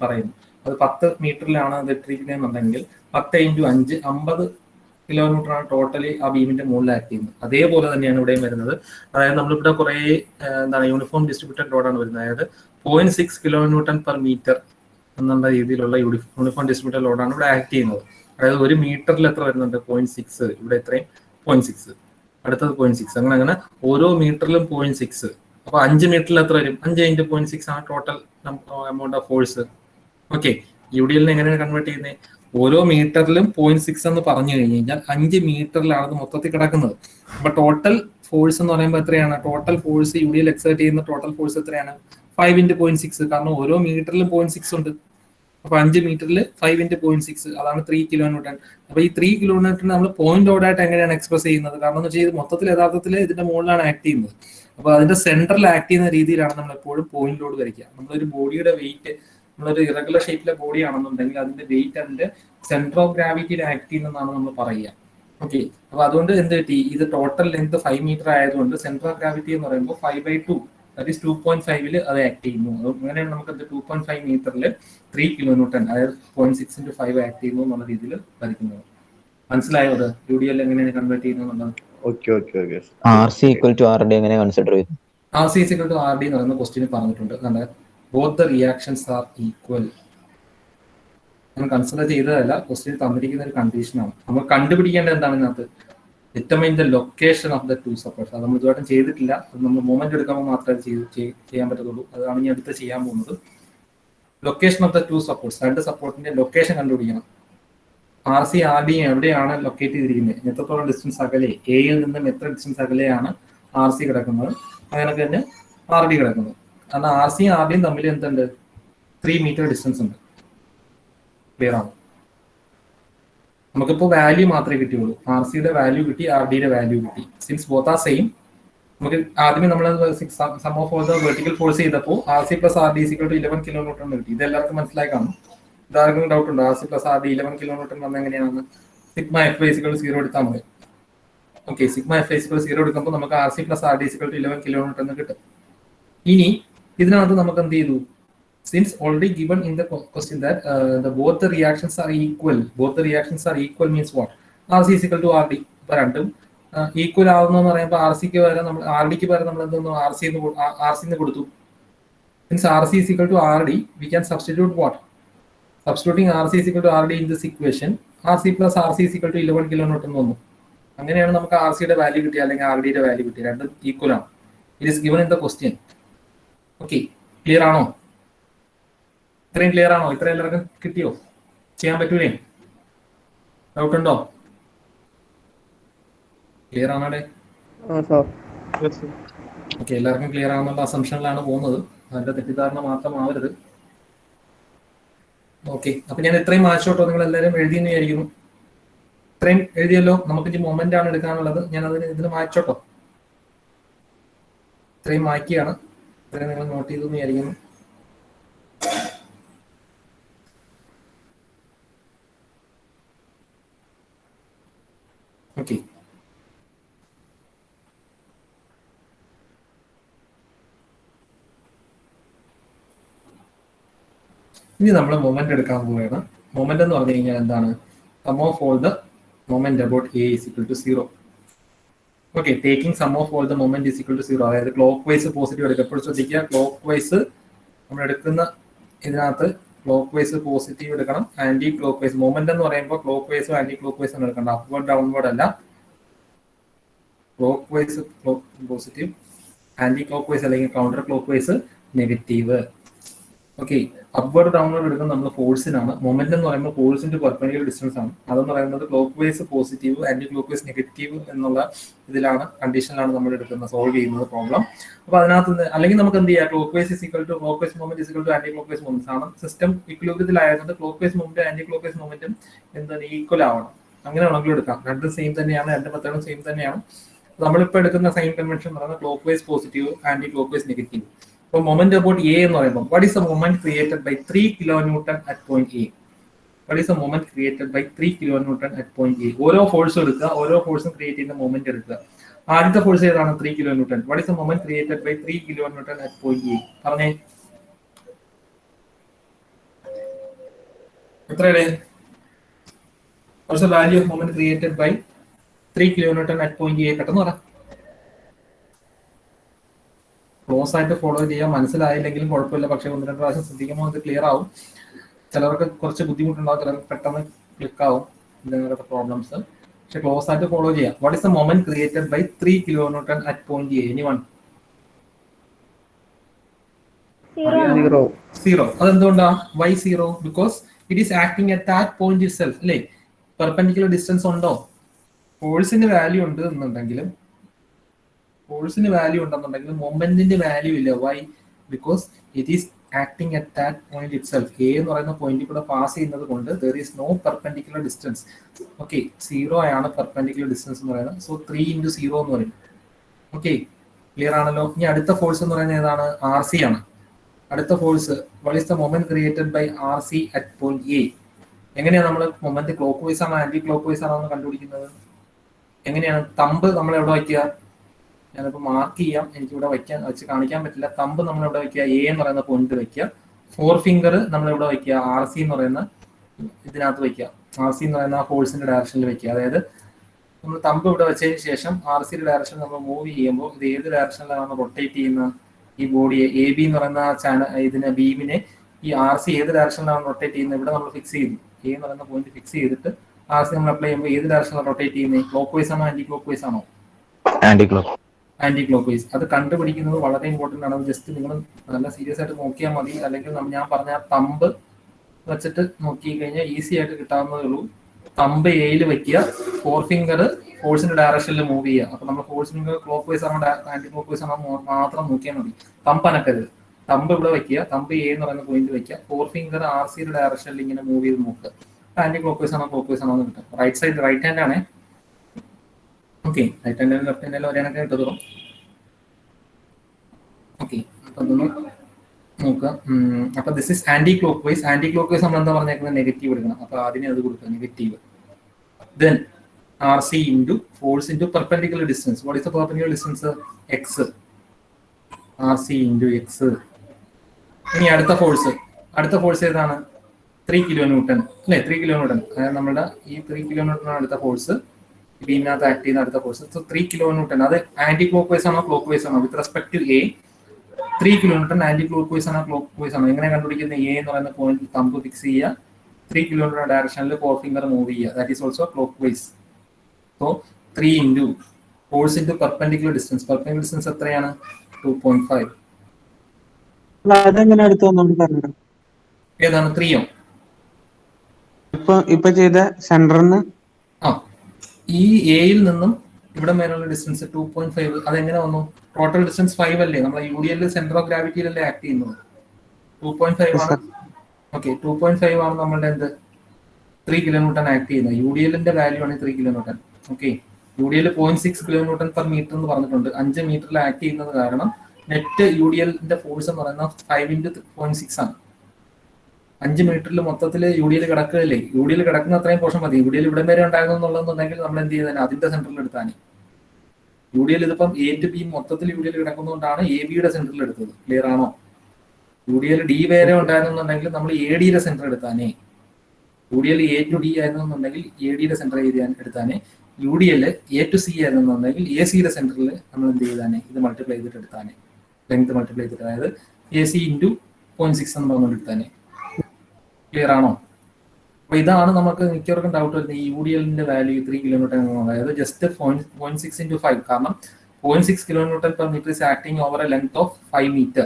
പറയുന്നു. അത് 10 മീറ്ററിലാണ് അത് ഇട്ടിരിക്കുന്നതെന്നുണ്ടെങ്കിൽ 10 × 5 50 kN ആണ് ടോട്ടലി ആ ബീമിന്റെ മുകളിൽ ആക്ട് ചെയ്യുന്നത്. അതേപോലെ തന്നെയാണ് ഇവിടെയും വരുന്നത്. അതായത് നമ്മളിവിടെ കുറെ എന്താണ് യൂണിഫോം ഡിസ്ട്രിബ്യൂട്ടഡ് ലോഡാണ് വരുന്നത്. അതായത് 0.6 kN/m എന്നുള്ള രീതിയിലുള്ള യൂണിഫോം ഡിസ്ട്രിബ്യൂട്ടഡ് ലോഡാണ് ഇവിടെ ആക്ട് ചെയ്യുന്നത്. അതായത് 1 മീറ്ററിൽ എത്ര വരുന്നുണ്ട്? 0.6. ഇവിടെ എത്രയും 0.6, അടുത്തത് 0.6, അങ്ങനെ ഓരോ മീറ്ററിലും 0.6. അപ്പൊ 5 മീറ്ററിൽ എത്ര വരും? 5 × 0.6 ആണ് total amount of force. Okay, UDL എങ്ങനെയാണ് കൺവേർട്ട് ചെയ്യുന്നത്? ഓരോ മീറ്ററിലും 0.6 എന്ന് പറഞ്ഞു കഴിഞ്ഞാൽ 5 മീറ്ററിലാണ് മൊത്തത്തിൽ കിടക്കുന്നത്. അപ്പൊ ടോട്ടൽ ഫോഴ്സ് എന്ന് പറയുമ്പോൾ എത്രയാണ്? ടോട്ടൽ ഫോഴ്സ് UDL എക്സേർട്ട് ചെയ്യുന്ന ടോട്ടൽ ഫോഴ്സ് എത്രയാണ്? 5 × 0.6. കാരണം ഓരോ മീറ്ററിലും 0.6 ഉണ്ട്. അപ്പൊ 5 മീറ്ററിൽ 5 × 0.6, അതാണ് 3 kN. അപ്പൊ ഈ 3 kN നമ്മൾ പോയിന്റ് ലോഡായിട്ട് എങ്ങനെയാണ് എക്സ്പ്രസ് ചെയ്യുന്നത്? കാരണം എന്ന് വെച്ചാൽ മൊത്തത്തിൽ യഥാർത്ഥത്തിൽ ഇതിന്റെ മുകളിലാണ് ആക്ട് ചെയ്യുന്നത്. അപ്പൊ അതിന്റെ സെന്ററിൽ ആക്ട് ചെയ്യുന്ന രീതിയിലാണ് നമ്മൾ എപ്പോഴും പോയിന്റ് ലോഡ് വരയ്ക്കുക. നമ്മളൊരു ബോഡിയുടെ വെയിറ്റ്, നമ്മളൊരു ഇറഗുലർ ഷേപ്പിലെ ബോഡി ആണെന്നുണ്ടെങ്കിൽ അതിന്റെ വെയിറ്റ് അതിന്റെ സെന്റർ ഓഫ് ഗ്രാവിറ്റിയിൽ ആക്ട് ചെയ്യുന്നതാണ് നമ്മൾ പറയുക. ഓക്കെ, അപ്പൊ അതുകൊണ്ട് എന്ത് കിട്ടി? ഇത് ടോട്ടൽ ലെങ്ത് 5 മീറ്റർ ആയതുകൊണ്ട് സെന്റർ ഓഫ് ഗ്രാവിറ്റി എന്ന് പറയുമ്പോൾ 5/2, ദാറ്റ് ഈസ് 2.5 അത് ആക്ട് ചെയ്യുന്നു. അങ്ങനെയാണ് നമുക്ക് 2.5 മീറ്ററിൽ 3 kN, അതായത് 0.6 × 5 ആക്ട് ചെയ്യുന്നു എന്നുള്ള രീതിയിൽ വരയ്ക്കുന്നത്. മനസ്സിലായോ? അത് UDL എങ്ങനെയാണ് കൺവേർട്ട് ചെയ്യുന്നത്? RC = RD എങ്ങനെ കൺസിഡർ ചെയ്തു? RC = RD എന്ന് പറയുന്ന ക്വസ്റ്റ്യൻ പറഞ്ഞിട്ടുണ്ട്. Both the reactions are equal. നമ്മൾ കൺസിഡർ ചെയ്തതല്ല, ക്വസ്റ്റ്യൻ തന്നിരിക്കുന്ന ഒരു കണ്ടീഷനാണ്. നമ്മൾ കണ്ടുപിടിക്കേണ്ടത് എന്താണ് ഇതിനകത്ത്? Determine the location of the 2 supports. അത് നമ്മൾ ഇതുമായിട്ടും ചെയ്തിട്ടില്ല. അത് നമ്മൾ മൂവ്മെന്റ് എടുക്കുമ്പോൾ മാത്രമേ ചെയ്യാൻ പറ്റത്തുള്ളൂ. അതാണ് ഇനി അടുത്ത് ചെയ്യാൻ പോകുന്നത്. ലൊക്കേഷൻ ഓഫ് ദ 2 സപ്പോർട്ട്സ്, 2 സപ്പോർട്ടിന്റെ ലൊക്കേഷൻ കണ്ടുപിടിക്കണം. RC RD എവിടെയാണ് ലൊക്കേറ്റ് ചെയ്തിരിക്കുന്നത്? എത്രത്തോളം ഡിസ്റ്റൻസ് അകലെ, എയിൽ നിന്നും എത്ര ഡിസ്റ്റൻസ് അകലെയാണ് RC കിടക്കുന്നത്, അങ്ങനെ തന്നെ RD കിടക്കുന്നത്. കാരണം RCയും RDയും തമ്മിൽ എന്തുണ്ട്? 3 മീറ്റർ ഡിസ്റ്റൻസ് ഉണ്ട്. ക്ലിയർ ആണ്? നമുക്കിപ്പോൾ വാല്യൂ മാത്രമേ കിട്ടിയുള്ളൂ. RCയുടെ വാല്യൂ കിട്ടി, RDയുടെ വാല്യൂ കിട്ടി. സിൻസ് ബോത്ത് ആർ സെയിം, നമുക്ക് ആദ്യമേ നമ്മൾ sum of all the vertical force ചെയ്തപ്പോൾ RC + RD = 11 kN കിട്ടി. ഇത് എല്ലാവർക്കും മനസ്സിലായി കാണും. ഇതാർക്കും ഡൗട്ട് ഉണ്ടോ? RC + RD 11 kN വന്ന എങ്ങനെയാണ്? ∑FY = 0 എടുത്താൽ മതി. ഓക്കെ, ∑FY = 0 എടുക്കുമ്പോൾ നമുക്ക് RC + RD = 11 kN കിട്ടും. ഇനി ഇതിനകത്ത് നമുക്ക് എന്ത് ചെയ്തു? Since already given in the question that both the reactions are equal. Both the reactions are equal means what? RC = RD. ഇപ്പൊ രണ്ടും ഈക്വൽ ആവുന്നു എന്ന് പറയുമ്പോൾ RCക്ക് പകരം നമ്മൾ RDക്ക് പകരം നമ്മൾ എന്തോന്നു RC കൊടുത്തു. Since RC = RD, we can substitute what? Substituting RC = RD in this equation, RC + RC = 11 kN എന്ന് വന്നു. അങ്ങനെയാണ് നമുക്ക് RCയുടെ വാല്യൂ കിട്ടിയ അല്ലെങ്കിൽ RDയുടെ വാല്യൂ കിട്ടിയ. രണ്ടും ഈക്വൽ ആണ്. It is given in the question. Okay, clear ആണോ? ഇത്രയും ക്ലിയർ ആണോ? ഇത്രയും എല്ലാവർക്കും കിട്ടിയോ? ചെയ്യാൻ പറ്റൂലേ? ഡൗട്ട് ഉണ്ടോ? ക്ലിയർ ആണോടെ? ഓക്കെ, എല്ലാവർക്കും ക്ലിയർ ആണെന്നുള്ള അസംഷനിലാണ് പോകുന്നത്. അതിന്റെ തെറ്റിദ്ധാരണ മാത്രമാവരുത്. ഓക്കെ, അപ്പൊ ഞാൻ ഇത്രയും മാച്ചോട്ടോ നിങ്ങൾ എല്ലാവരും എഴുതിയെന്ന് വിചാരിക്കുന്നു. ഇത്രയും എഴുതിയല്ലോ. നമുക്ക് ഇനി മൊമെന്റ് ആണ് എടുക്കാനുള്ളത്. ഞാൻ ഇതിന് മാച്ചോട്ടോ. ഇത്രയും മാറ്റിയാണ്. ഇത്രയും നിങ്ങൾ നോട്ട് ചെയ്തു എന്ന് വിചാരിക്കുന്നു. ഓക്കെ, ഇനി നമ്മൾ മൊമെന്റ് എടുക്കാൻ പോവുകയാണ്. മൊമെന്റ് എന്ന് പറഞ്ഞു കഴിഞ്ഞാൽ എന്താണ്? Sum of all the moment about A is equal to 0. Okay, taking sum of all the moment is equal to 0. അതായത് ക്ലോക്ക് വൈസ് പോസിറ്റീവ് എടുക്കുക. എപ്പോഴും ശ്രദ്ധിക്കുക, ക്ലോക്ക് വൈസ് നമ്മൾ എടുക്കുന്ന ഇതിനകത്ത് ക്ലോക്ക് വൈസ് പോസിറ്റീവ് എടുക്കണം, ആന്റി ക്ലോക്ക് വൈസ്. മൊമെന്റ് എന്ന് പറയുമ്പോൾ clockwise anti clockwise എടുക്കണം, അപ്വേർഡ് ഡൗൺവേർഡ് അല്ല. Clockwise positive, anti clock vice അല്ലെങ്കിൽ counter clockwise negative. Okay, upward downward എടുക്കുന്നത് നമ്മൾ ഫോഴ്സിനാണ്. മൊമെന്റ് എന്ന് പറയുമ്പോൾ ഫോഴ്സിന്റെ പെർപെൻഡിക്കുലർ ഡിസ്റ്റൻസ് ആണ്. അതെന്ന് പറയുന്നത് clockwise positive anti clock vice negative എന്നുള്ള ഇതിലാണ്, കണ്ടീഷനിലാണ് നമ്മൾ എടുക്കുന്നത്, സോൾവ് ചെയ്യുന്നത് പ്രോബ്ലം. അപ്പൊ അതിനകത്ത് നിന്ന് അല്ലെങ്കിൽ നമുക്ക് എന്ത് ചെയ്യാം, clockwise is equal to clockwise moment is equal to anti clock vice moments ആണ്. സിസ്റ്റം ഇക്വിലിബ്രിയത്തിലായതുകൊണ്ട് clockwise moment anti clock vice മൊമെന്റും എന്താണ് ഈക്വൽ ആവണം. അങ്ങനെ വേണമെങ്കിലും എടുക്കാം. രണ്ടും സെയിം തന്നെയാണ്, രണ്ട് മെത്തേഡും സെയിം തന്നെയാണ്. നമ്മളിപ്പോൾ എടുക്കുന്ന സൈൻ കൺവെൻഷൻ എന്ന് പറയുന്നത് clockwise positive anti clock vice negative. അപ്പോൾ മൊമെന്റ് അബൌട്ട് എ എന്ന് പറയുമ്പോൾ what is the moment created by 3 kilonewton at point A? What is the moment created by 3 kilonewton at point A? ഓരോ ഫോഴ്സും എടുക്കുക, ഓരോ ഫോഴ്സും ക്രിയേറ്റ് ചെയ്യുന്ന moment എടുക്കുക. ആദ്യത്തെ ഫോഴ്സ് ഏതാണ്? 3 kilonewton. What is the moment created by 3 kilonewton at point A? പറഞ്ഞേ, എത്രയാണ്? What's the value of moment created by 3 kilonewton at point A? പെട്ടെന്ന് പറ. ക്ലോസ് ആയിട്ട് ഫോളോ ചെയ്യാൻ, മനസ്സിലായില്ലെങ്കിലും കുഴപ്പമില്ല, പക്ഷെ 1-2 പ്രാവശ്യം ശ്രദ്ധിക്കുമ്പോൾ അത് ക്ലിയർ ആവും. ചിലർക്ക് കുറച്ച് ബുദ്ധിമുട്ടുണ്ടാവും, ചിലർക്ക് പെട്ടെന്ന് ക്ലിക്ക് ആവും ഇങ്ങനത്തെ പ്രോബ്ലംസ്. പക്ഷെ ക്ലോസ് ആയിട്ട് ഫോളോ ചെയ്യാം. What is the moment created by 3 kilonewton at point A? Anyone? 0. അതെന്തുകൊണ്ടാ? Why 0? Because it is acting at that point itself അല്ലേ? പെർപെൻഡിക്കുലർ ഡിസ്റ്റൻസ് ഉണ്ടോ? ഫോഴ്സിന്റെ വാല്യൂ ഉണ്ട് എന്നുണ്ടെങ്കിലും, ഫോഴ്സിന് വാല്യൂ ഉണ്ടെന്നുണ്ടെങ്കിലും മൊമെന്റിന്റെ വാല്യൂ ഇല്ല. Why? Because it is acting at that point itself. A എന്ന് പറയുന്ന പോയിന്റിൽ കൂടെ പാസ് ചെയ്യുന്നത് കൊണ്ട് there is no perpendicular distance. Okay, 0 ആണ് പെർപെൻഡിക്കുലർ ഡിസ്റ്റൻസ് എന്ന് പറയുന്നത്. സോ 3 into 0 എന്ന് പറയും. ഓക്കെ, ക്ലിയർ ആണല്ലോ. ഇനി അടുത്ത ഫോഴ്സ് എന്ന് പറയുന്നത് ഏതാണ്? ആർ സി ആണ്. അടുത്ത force what is the moment created by R C at point A? എങ്ങനെയാണ് നമ്മൾ മൊമെന്റ് ക്ലോക്ക് വൈസ് ആണോ ആന്റി ക്ലോക്ക് വൈസ് ആണോ എന്ന് കണ്ടുപിടിക്കുന്നത്? എങ്ങനെയാണ്? തമ്പ് നമ്മൾ എവിടെ വയ്ക്കുക? ഞാനിപ്പോൾ മാർക്ക് ചെയ്യാം, എനിക്കിവിടെ വെച്ച് കാണിക്കാൻ പറ്റില്ല. തമ്പ് നമ്മൾ എവിടെ വയ്ക്കുക? എ എന്ന് പറയുന്ന പോയിന്റ് വയ്ക്കുക. 4 finger നമ്മൾ എവിടെ വയ്ക്കുക? ആർ സി എന്ന് പറയുന്ന ഇതിനകത്ത് വയ്ക്കുക. ആർ സി എന്ന് പറയുന്ന ആ ഫോഴ്സിന്റെ ഡയറക്ഷനിൽ വയ്ക്കുക. അതായത് നമ്മൾ തമ്പ് ഇവിടെ വെച്ചതിന് ശേഷം ആർ സിയുടെ ഡയറക്ഷൻ നമ്മൾ മൂവ് ചെയ്യുമ്പോൾ ഇത് ഏത് ഡയറക്ഷനിലാണ് റൊട്ടേറ്റ് ചെയ്യുന്ന ഈ ബോഡിയെ? എ ബി എന്ന് പറയുന്ന ഇതിനെ ബീമിനെ ഈ ആർ സി ഏത് ഡയറക്ഷനിലാണ് റൊട്ടേറ്റ് ചെയ്യുന്നത്? ഇവിടെ നമ്മൾ ഫിക്സ് ചെയ്തു, എ എന്ന് പറയുന്ന പോയിന്റ് ഫിക്സ് ചെയ്തിട്ട് ആർ സി നമ്മൾ അപ്ലൈ ചെയ്യുമ്പോൾ ഏത് ഡയറക്ഷനിലാണ് റൊട്ടേറ്റ് ചെയ്യുന്നത്? ക്ലോക്ക് വൈസ് ആണോ ആന്റി ക്ലോക്ക് വൈസ് ആണോ? Anti clock vice. അത് കണ്ടുപിടിക്കുന്നത് വളരെ ഇമ്പോർട്ടന്റ് ആണ്. അത് ജസ്റ്റ് നിങ്ങൾ നല്ല സീരിയസ് ആയിട്ട് നോക്കിയാൽ മതി. അല്ലെങ്കിൽ ഞാൻ പറഞ്ഞ തമ്പ് വെച്ചിട്ട് നോക്കി കഴിഞ്ഞാൽ ഈസി ആയിട്ട് കിട്ടാവുന്നതേ ഉള്ളൂ. തമ്പ് എയിൽ വെക്കുക, 4 finger ഫോഴ്സിന്റെ ഡയറക്ഷനിൽ മൂവ് ചെയ്യുക. അപ്പൊ നമ്മൾ ഫോഴ്സിന് ക്ലോക്ക് വൈസ് ആണോ ആന്റി ക്ലോക്ക് വൈസ് ആണോ മാത്രം നോക്കിയാൽ മതി. തമ്പ് അനക്കരുത്. തമ്പ് ഇവിടെ വെക്കുക, തമ്പ് എ എന്ന് പറയുന്ന പോയിന്റ് വെക്കുക, 4 finger ആർ സിയുടെ ഡയറക്ഷനിൽ ഇങ്ങനെ മൂവ് ചെയ്ത് നോക്കുക. ആന്റി ക്ലോക്ക് വൈസ് ആണോ ക്ലോക്ക് വൈസ് ആണോ എന്ന് കിട്ടും. റൈറ്റ് സൈഡ് റൈറ്റ് ഹാൻഡ് ആണേ. ഓക്കെ, റൈറ്റ് ഹാൻഡിലും ലെഫ്റ്റ് ഹാൻഡിലും ഒരേ കണക്ക് കിട്ടും. ഓക്കെ, അപ്പൊ അതൊന്ന് നോക്കുക. അപ്പൊ this is anti clock vice. Anti clock vice നമ്മൾ എന്താ പറഞ്ഞേക്കുന്നത്? നെഗറ്റീവ് എടുക്കണം. അപ്പൊ അതിനെ അത് കൊടുക്കുക, negative. Then R C into force into perpendicular distance. What is the perpendicular distance? X. R C into X. ഇനി അടുത്ത ഫോഴ്സ് ഏതാണ്? 3 kilonewton അല്ലേ? 3 kilonewton. അതായത് നമ്മുടെ ഈ 3 kilonewton അടുത്ത ഫോഴ്സ്, ബീമിനകത്ത് ആക്ട് ചെയ്യുന്ന അടുത്ത ഫോഴ്സ്. So 3 kilonewton. അത് ആന്റി ക്ലോക്ക് വൈസ് ആണോ ക്ലോക്ക് വൈസ് ആണോ? With respect to a 3 kilonewton anti clock vice ആണോ ക്ലോക്ക് വൈസ് ആണോ? എങ്ങനെ കണ്ടുപിടിക്കുന്നത്? എ എന്ന് പറയുന്ന പോയിന്റ് തമ്പ് ഫിക്സ് ചെയ്യുക, 3 kilonewton ഡയറക്ഷനിൽ 4 finger മൂവ് ചെയ്യുക. That is also clock vice. So 3 into force into perpendicular distance. Perpendicular distance എത്രയാണ്? 2.5. അതെങ്ങനെ അടുത്ത് വന്നോണ്ട് പറഞ്ഞു? ഏതാണ്? 3യോ? ഇപ്പൊ ചെയ്ത സെന്ററിന് ഈ എയിൽ നിന്നും ഇവിടെ മേലുള്ള ഡിസ്റ്റൻസ് 2.5. അതെങ്ങനെ വന്നു? ടോട്ടൽ ഡിസ്റ്റൻസ് 5 അല്ലേ? നമ്മളെ U D L centre of ഗ്രാവിറ്റിയിലല്ലേ ആക്ട് ചെയ്യുന്നത്? 2.5 ആണ്. ഓക്കെ, 2.5 ആണ് നമ്മളുടെ എന്ത് 3 kilonewton ആക്ട് ചെയ്യുന്നത്. യു ഡി എല്ലിന്റെ വാല്യൂ ആണ് 3 kilonewton. Okay, U D L 0.6 kilonewton per meter എന്ന് പറഞ്ഞിട്ടുണ്ട്. 5 മീറ്ററിൽ ആക്ട് ചെയ്യുന്നത് കാരണം നെറ്റ് യു ഡി എല്ലിന്റെ ഫോഴ്സ് എന്ന് പറയുന്നത് 5 into 0.6 ആണ്. 5 മീറ്ററിൽ മൊത്തത്തിൽ യു ഡി എൽ കിടക്കുകയല്ലേ? യു ഡി എൽ കിടക്കുന്ന അത്രയും പോർഷൻ മതി. യു ഡി എൽ ഇവിടെ വരെ ഉണ്ടായിരുന്നു എന്നുള്ളതെന്നുണ്ടെങ്കിൽ നമ്മൾ എന്ത് ചെയ്താൽ അതിന്റെ സെന്ററിൽ എടുത്താൽ യു ഡി എൽ ഇതിപ്പം എ ടു ബി മൊത്തത്തിൽ യു ഡി എൽ കിടക്കുന്നതുകൊണ്ടാണ് എ ബിയുടെ സെന്ററിൽ എടുത്തത്. ക്ലിയർ ആണോ? യു ഡി എൽ ഡി വരെ ഉണ്ടായിരുന്നുണ്ടെങ്കിൽ നമ്മൾ എ ഡിയുടെ സെന്റർ എടുത്താനേ. UDL A to D ആയിരുന്നുണ്ടെങ്കിൽ AD യുടെ സെന്റർ എടുത്താനെ, UDL A to C ആയിരുന്നുണ്ടെങ്കിൽ AC യുടെ സെന്ററിൽ നമ്മൾ എന്ത് ചെയ്താനെ, ഇത് മൾട്ടിപ്ലൈ ചെയ്തിട്ട് എടുത്താനെ, ലെങ്ത് മൾട്ടിപ്ലൈ ചെയ്തിട്ട്, അതായത് AC ഇൻറ്റു 0.6 എന്ന് പറഞ്ഞുകൊണ്ട് എടുത്താനെ. ക്ലിയർ ആണോ? അപ്പൊ ഇതാണ് നമുക്ക് മിക്കവർക്കും ഡൗട്ട് വരുന്നത്, ഈ UDL-ന്റെ വാല്യൂ 3 കിലോമീറ്റർ, അതായത് ജസ്റ്റ് 0.6 into 5, കാരണം 0.6 kilometre per metre is acting over a length of 5 metre.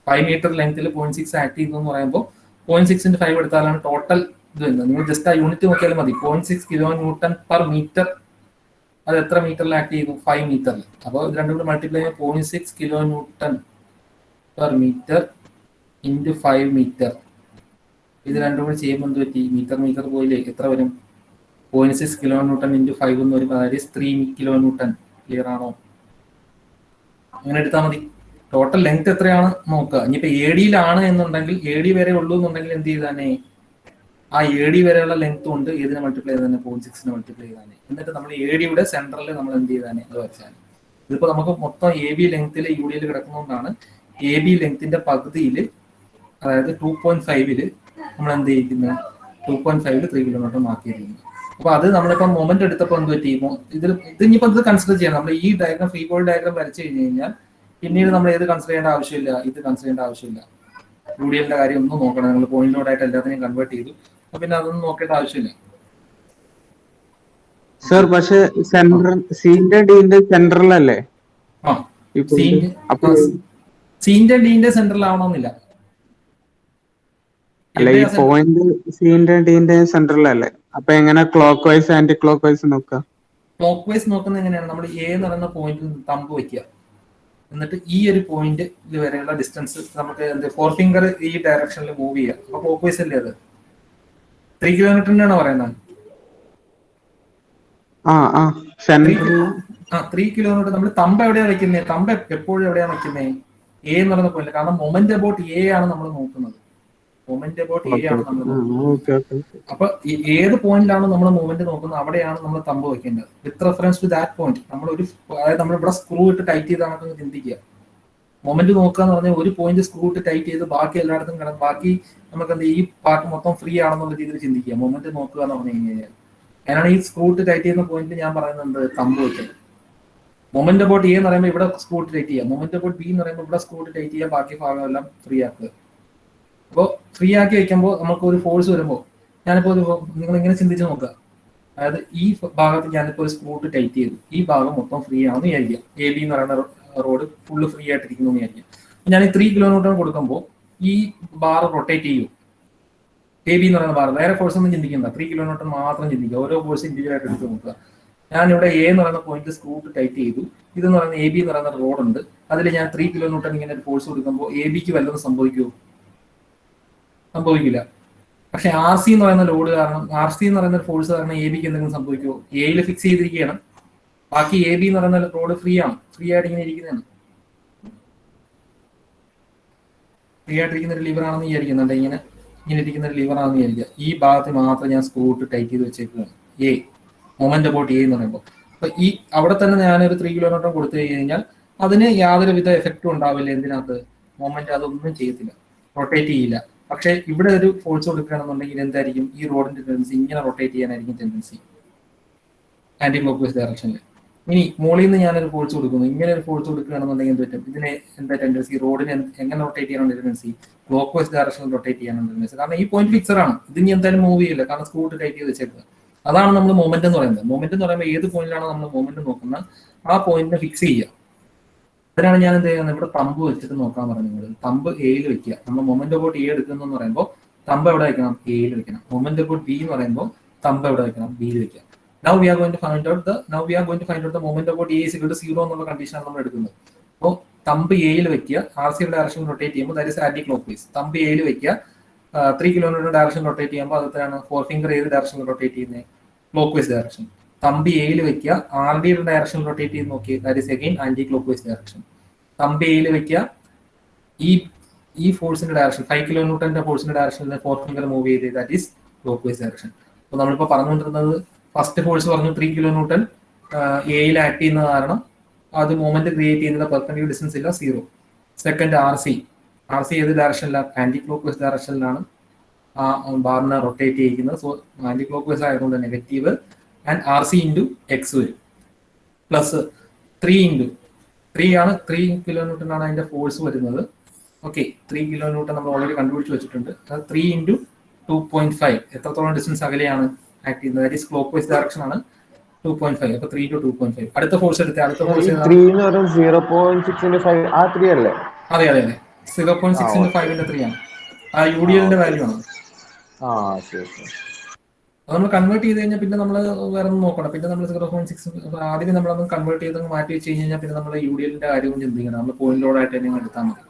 5 metre ലെങ്ത്തിൽ 0.6 ആക്ട് ചെയ്യുന്നു എന്ന് പറയുമ്പോൾ 0.6 into 5 എടുത്താലാണ് ടോട്ടൽ ഇത് വരുന്നത്. നിങ്ങൾ ജസ്റ്റ് ആ യൂണിറ്റ് നോക്കിയാലും മതി. 0.6 kilonewton പെർ മീറ്റർ, അത് എത്ര മീറ്ററിൽ ആക്ട് ചെയ്യുന്നു? 5 മീറ്ററിൽ. അപ്പോൾ ഇത് രണ്ടും കൂടി മൾട്ടിപ്ലൈ ചെയ്യുമ്പോൾ 0.6 kilonewton per metre into 5 metre. ഇത് രണ്ടും കൂടി ചെയ്യുമ്പോൾ എന്ത് പറ്റി? മീറ്റർ പോയില്ലേ, എത്ര വരും? 0.6 kilonewton ഇൻറ്റു 5 എന്ന് വരുമ്പോൾ അതായത് 3 kilonewton. ക്ലിയർ ആണോ? അങ്ങനെ എടുത്താൽ മതി. ടോട്ടൽ ലെങ്ത് എത്രയാണ് നോക്കുക. ഇനിയിപ്പോ AD എന്നുണ്ടെങ്കിൽ, AD വരെ ഉള്ളൂ എന്നുണ്ടെങ്കിൽ എന്ത് ചെയ്താനേ, ആ AD വരെയുള്ള ലെങ്ത് കൊണ്ട് ഇതിനെ മൾട്ടിപ്ലൈ ചെയ്താനെ, 0.6 മൾട്ടിപ്ലൈ ചെയ്താനെ. എന്നിട്ട് നമ്മൾ AD-യുടെ സെന്ററിൽ നമ്മൾ എന്ത് ചെയ്താനെ, അത് വരച്ചാൽ. ഇതിപ്പോ നമുക്ക് മൊത്തം AB ലെങ്ത്തിൽ UDL കിടക്കുന്നതുകൊണ്ടാണ് AB ലെങ്ത്തിന്റെ പകുതിയിൽ, അതായത് 2.5-ല് നമ്മൾ എന്ത് ചെയ്യിക്കുന്നത്, 2.5-ല് 3 കിലോമീറ്റർ മാർക്ക് ചെയ്തിരിക്കുന്നത്. അപ്പൊ അത് നമ്മളിപ്പോ മൊമെന്റ് എടുത്തപ്പോൾ എന്ത് പറ്റിയുമോ, ഇതിനിപ്പോ ഇത് കൺസിഡർ ചെയ്യണം. നമ്മൾ ഈ ഡയഗ്രാം, ഫ്രീ ബോഡി ഡയഗ്രാം വരച്ചു കഴിഞ്ഞ് കഴിഞ്ഞാൽ പിന്നീട് നമ്മൾ ഏത് കൺസിഡർ ചെയ്യേണ്ട ആവശ്യമില്ല, ഇത് കൺസിഡർ ചെയ്യേണ്ട ആവശ്യമില്ല. UDL-ന്റെ കാര്യം ഒന്നും നോക്കണം, നിങ്ങൾ പോയിന്റ് നോട്ടായിട്ട് എല്ലാത്തിനെയും കൺവേർട്ട് ചെയ്തു. അപ്പൊ പിന്നെ അതൊന്നും നോക്കേണ്ട ആവശ്യമില്ല. സർ പക്ഷെ സെന്റർ സീന്റെ ഡിന്റെ സെന്ററിലല്ലേ? ആ, സീന്റെ ഡിന്റെ സെന്ററിലാവണമെന്നില്ല. അല്ല, ഈ പോയിന്റ് സീന്റെ ഡിന്റെ സെന്ററിലല്ലേ? അപ്പൊ എങ്ങനെ clockwise anti clock vice നോക്കാം? ക്ലോക്ക് വൈസ് നോക്കുന്നത് എങ്ങനെയാണ്? നമ്മൾ A എന്ന് പറയുന്ന പോയിന്റിൽ തമ്പ് വെക്കുക, എന്നിട്ട് ഈ ഒരു പോയിന്റ് ഇത് വരെയുള്ള ഡിസ്റ്റൻസ് നമുക്ക് എന്ത്, 4 ഫിംഗർ ഈ ഡയറക്ഷനിൽ മൂവ് ചെയ്യുക. അപ്പൊ ക്ലോക്ക് വൈസ് അല്ലേ അത്? 3 കിലോമീറ്ററിനാണ് പറയുന്നത്. 3 കിലോമീറ്റർ നമ്മൾ തമ്പ് എവിടെയാണ് വെക്കുന്നത്? തമ്പ് എപ്പോഴും എവിടെയാണ് വെക്കുന്നത്? A എന്ന് പറയുന്ന പോയിന്റ്. കാരണം മൊമെന്റ് അബൌട്ട് A ആണ് നമ്മൾ നോക്കുന്നത്. മൊമെന്റ് അബൌട്ട് A ആണ് നമ്മൾ നോക്കുന്നത്. അപ്പൊ ഏത് പോയിന്റിലാണ് നമ്മൾ മൊമെന്റ് നോക്കുന്നത്, അവിടെയാണ് നമ്മൾ തമ്പ് വെക്കേണ്ടത്. With reference to that point. അതായത് നമ്മൾ ഇവിടെ സ്ക്രൂ ഇട്ട് ടൈറ്റ് ചെയ്താണെന്ന് ചിന്തിക്കുക. മൊമെന്റ് നോക്കുക എന്ന് പറഞ്ഞാൽ ഒരു പോയിന്റ് സ്ക്രൂ ഇട്ട് ടൈറ്റ് ചെയ്ത് ബാക്കി എല്ലായിടത്തും കിടക്കും, ബാക്കി നമുക്ക് എന്ത്, ഈ പാർട്ട് മൊത്തം ഫ്രീ ആണെന്നുള്ള രീതിയിൽ ചിന്തിക്കുക. മൊമെന്റ് നോക്കുക എന്ന് പറഞ്ഞു കഴിഞ്ഞാൽ അതിനാണ് ഈ സ്ക്രൂ ഇട്ട് ടൈറ്റ് ചെയ്യുന്ന പോയിന്റ് ഞാൻ പറയുന്നത് തമ്പ് വെക്കുന്നത്. മൊമെന്റ് അബൌട്ട് A എന്ന് പറയുമ്പോൾ ഇവിടെ സ്ക്രൂ ഇട്ട് ടൈറ്റ് ചെയ്യുക, മൊമെന്റ് അബൌട്ട് B എന്ന് പറയുമ്പോൾ ഇവിടെ സ്ക്രൂ ഇട്ട് ടൈറ്റ് ചെയ്യുക, ബാക്കി ഭാഗമെല്ലാം ഫ്രീ ആക്കുക. അപ്പോൾ ഫ്രീ ആക്കി വെക്കുമ്പോൾ നമുക്ക് ഒരു ഫോഴ്സ് വരുമ്പോൾ, ഞാനിപ്പോൾ നിങ്ങൾ ഇങ്ങനെ ചിന്തിച്ച് നോക്കുക, അതായത് ഈ ഭാഗത്ത് ഞാനിപ്പോൾ ഒരു സ്ക്രൂ ഇട്ട് ടൈറ്റ് ചെയ്തു, ഈ ഭാഗം മൊത്തം ഫ്രീ ആണെന്ന് വിചാരിക്കുക. AB എന്ന് പറയുന്ന റോഡ് ഫുള്ള് ഫ്രീ ആയിട്ടിരിക്കുന്നു എന്ന് വിചാരിക്കുക. ഞാൻ ഈ 3 കിലോമീറ്റർ കൊടുക്കുമ്പോൾ ഈ ബാർ റൊട്ടേറ്റ് ചെയ്യും. AB എന്ന് പറയുന്ന ബാർ, വേറെ ഫോഴ്സ് ഒന്നും ചിന്തിക്കണ്ട, 3 കിലോമീറ്റർ മാത്രം ചിന്തിക്കുക. ഓരോ ഫോഴ്സ് ഇൻഡിവിജ്വൽ ആയിട്ട് എടുത്ത് നോക്കുക. ഞാനിവിടെ A എന്ന് പറയുന്ന പോയിന്റ് സ്ക്രൂ ഇട്ട് ടൈറ്റ് ചെയ്തു. ഇതെന്ന് പറയുന്ന AB എന്ന് പറയുന്ന റോഡുണ്ട്, അതിൽ ഞാൻ 3 കിലോമീറ്റർ ഇങ്ങനെ ഒരു ഫോഴ്സ് കൊടുക്കുമ്പോൾ AB-ക്ക് വല്ലതും സംഭവിക്കുമോ? സംഭവിക്കില്ല. പക്ഷെ RC എന്ന് പറയുന്ന ലോഡ് കാരണം, RC എന്ന് പറയുന്ന ഫോഴ്സ് കാരണം AB-ക്ക് എന്തെങ്കിലും സംഭവിക്കുമോ? A-യിൽ ഫിക്സ് ചെയ്തിരിക്കുകയാണ്, ബാക്കി AB എന്ന് പറയുന്ന റോഡ് ഫ്രീ ആണ്, ഫ്രീ ആയിട്ട് ഇങ്ങനെ ഇരിക്കുന്നതാണ്. ഫ്രീ ആയിട്ടിരിക്കുന്ന ഒരു ലിവർ ആണെന്ന് വിചാരിക്കുന്നുണ്ട്, ഇങ്ങനെ ഇരിക്കുന്ന ഒരു ലിവർ ആണെന്ന് വിചാരിക്കുക. ഈ ഭാഗത്ത് മാത്രം ഞാൻ സ്ക്രൂ ഇട്ട് ടൈറ്റ് ചെയ്ത് വെച്ചേക്കുകയാണ്. A മൊമെന്റ് അബൌട്ട് A എന്ന് പറയുമ്പോൾ, അപ്പൊ ഈ അവിടെ തന്നെ ഞാനൊരു 3 കിലോമീറ്റർ കൊടുത്തു കഴിഞ്ഞാൽ അതിന് യാതൊരു വിധ എഫക്റ്റും ഉണ്ടാവില്ല. എന്തിനകത്ത്? മൊമെന്റ് അതൊന്നും ചെയ്യത്തില്ല, റൊട്ടേറ്റ് ചെയ്യില്ല. പക്ഷെ ഇവിടെ ഒരു ഫോഴ്സ് കൊടുക്കുകയാണെന്നുണ്ടെങ്കിൽ എന്തായിരിക്കും? ഈ റോഡിന്റെ ടെൻഡൻസി ഇങ്ങനെ റൊട്ടേറ്റ് ചെയ്യാനായിരിക്കും ടെൻഡൻസി, ആന്റി ക്ലോക്ക് വൈസ് ഡയറക്ഷനിൽ. ഇനി മുകളിൽ നിന്ന് ഞാനൊരു ഫോഴ്സ് കൊടുക്കുന്നു, ഇങ്ങനെ ഒരു ഫോഴ്സ് കൊടുക്കുകയാണെന്നുണ്ടെങ്കിൽ എന്ത് പറ്റും? ഇതിന് എന്താ ടെൻഡൻസി? റോഡിന് എങ്ങനെ റൊട്ടേറ്റ് ചെയ്യാനുള്ള ടെൻഡൻസി? ക്ലോക്ക് വൈസ് ഡയറക്ഷനിൽ റൊട്ടേറ്റ് ചെയ്യാനുള്ള ടെൻഡൻസി. കാരണം ഈ പോയിന്റ് ഫിക്സർ ആണ്, ഇത് ഇനി എന്തായാലും മൂവ് ചെയ്യില്ല, കാരണം സ്ക്രൂ ഇട്ട് ടൈറ്റ് ചെയ്ത് വെച്ചേക്കുക. അതാണ് നമ്മൾ മൊമെന്റ് എന്ന് പറയുന്നത്. മൊമെന്റ് എന്ന് പറയുമ്പോൾ ഏത് പോയിന്റിലാണ് നമ്മൾ മൊമെന്റ് നോക്കുന്നത്, ആ പോയിന്റിനെ ഫിക്സ് ചെയ്യുക. അതിനാണ് ഞാൻ എന്ത് ചെയ്യുന്നത്, ഇവിടെ തമ്പ് വെച്ചിട്ട് നോക്കാൻ പറഞ്ഞത്. തമ്പ് A-യിൽ വെക്കുക. നമ്മൾ മൊമെന്റ് അബൌട്ട് A എടുക്കുന്നു എന്ന് പറയുമ്പോൾ തമ്പ് എവിടെ വെക്കണം? A-യിൽ വെക്കണം. മൊമെന്റ് അബൌട്ട് B എന്ന് പറയുമ്പോൾ തമ്പ് എവിടെ വെക്കണം? B-യിൽ വെക്കുക. Now we are going to find out the moment about A is equal to 0 എന്നുള്ള കണ്ടീഷനാണ് നമ്മൾ എടുക്കുന്നത്. അപ്പോൾ തമ്പ് A-യിൽ വെക്കുക, RC-യുടെ ഡയറക്ഷൻ റൊട്ടേറ്റ് ചെയ്യുമ്പോൾ that is anti clock vice. Thumb A-യിൽ വെക്കുക, 3 കിലോമീറ്റർ ഡയറക്ഷൻ റൊട്ടേറ്റ് ചെയ്യുമ്പോൾ അതെത്രയാണ്? 4 ഫിംഗർ ഏത് ഡയറക്ഷനിൽ റൊട്ടേറ്റ് ചെയ്യുന്നത്? Clock vice direction. തമ്പ് A-യിൽ വെക്കുക, RD-യുടെ ഡയറക്ഷൻ റൊട്ടേറ്റ് ചെയ്ത് നോക്കി, that is again anti clock vice direction. Thumb A-യിൽ വെക്കുക, ഈ ഫോഴ്സിന്റെ ഡയറക്ഷൻ 5 കിലോമീറ്ററിന്റെ ഫോഴ്സിന്റെ ഡയറക്ഷനിൽ 4 ഫിംഗർ മൂവ് ചെയ്ത്, that is clock vice direction. അപ്പോൾ നമ്മളിപ്പോൾ പറഞ്ഞുകൊണ്ടിരുന്നത് ഫസ്റ്റ് ഫോഴ്സ് പറഞ്ഞു 3 കിലോമീറ്റർ A-യിൽ ആക്ട് ചെയ്യുന്ന കാരണം അത് മൊമെന്റ് ക്രിയേറ്റ് ചെയ്യുന്ന പെർപെൻഡിക്കുലർ ഡിസ്റ്റൻസ് ഇല്ല, 0. സെക്കൻഡ് RC ഏത് ഡയറക്ഷനിലാണ്? ആന്റി ക്ലോക്ക് വൈസ് ഡയറക്ഷനിലാണ്. ആ ബാറിനെ റൊട്ടേറ്റ് ചെയ്യിക്കുന്നത്. സോ ആന്റി ക്ലോക്ക് വൈസ് ആയതുകൊണ്ട് negative and R C into X വരും. പ്ലസ് 3 ഇൻറ്റു 3 ആണ് 3 കിലോ ന്യൂട്ടൺ ആണ് അതിന്റെ ഫോഴ്സ് വരുന്നത്. ഓക്കെ, 3 കിലോ ന്യൂട്ടൺ നമ്മൾ ഓൾറെഡി കണ്ടുപിടിച്ച് വെച്ചിട്ടുണ്ട്. 3 ഇൻറ്റു 2.5 എത്രത്തോളം ഡിസ്റ്റൻസ് അകലെയാണ് ആക്ട് ചെയ്യുന്നത്? That is clock vice direction ആണ് 2.5. അപ്പൊ 3 ഇൻറ്റു 2.5. അടുത്ത ഫോഴ്സ് എടുത്തേ. അടുത്ത ഫോഴ്സ് 3 എന്ന് പറയുന്നത് 0.6 into 5 ആ 3 അല്ലേ? അതെ അതെ അതെ 0.6 into 5 3 ആണ്. ആ യു ഡി എല്ലിന്റെ വാല്യൂ ആണ്. ശരി. അത് നമ്മൾ കൺവേർട്ട് ചെയ്ത് കഴിഞ്ഞാൽ പിന്നെ നമ്മൾ വേറെ ഒന്നും നോക്കണം. പിന്നെ നമ്മൾ 0.6 ആദ്യം നമ്മളൊന്ന് കൺവേർട്ട് ചെയ്ത് മാറ്റി വെച്ച് കഴിഞ്ഞാൽ പിന്നെ നമ്മൾ യു ഡി എല്ലിന്റെ കാര്യം ചിന്തിക്കണം. നമ്മൾ പോയിന്റ് ലോഡ് ആയിട്ട് തന്നെ എടുത്താൽ മതി.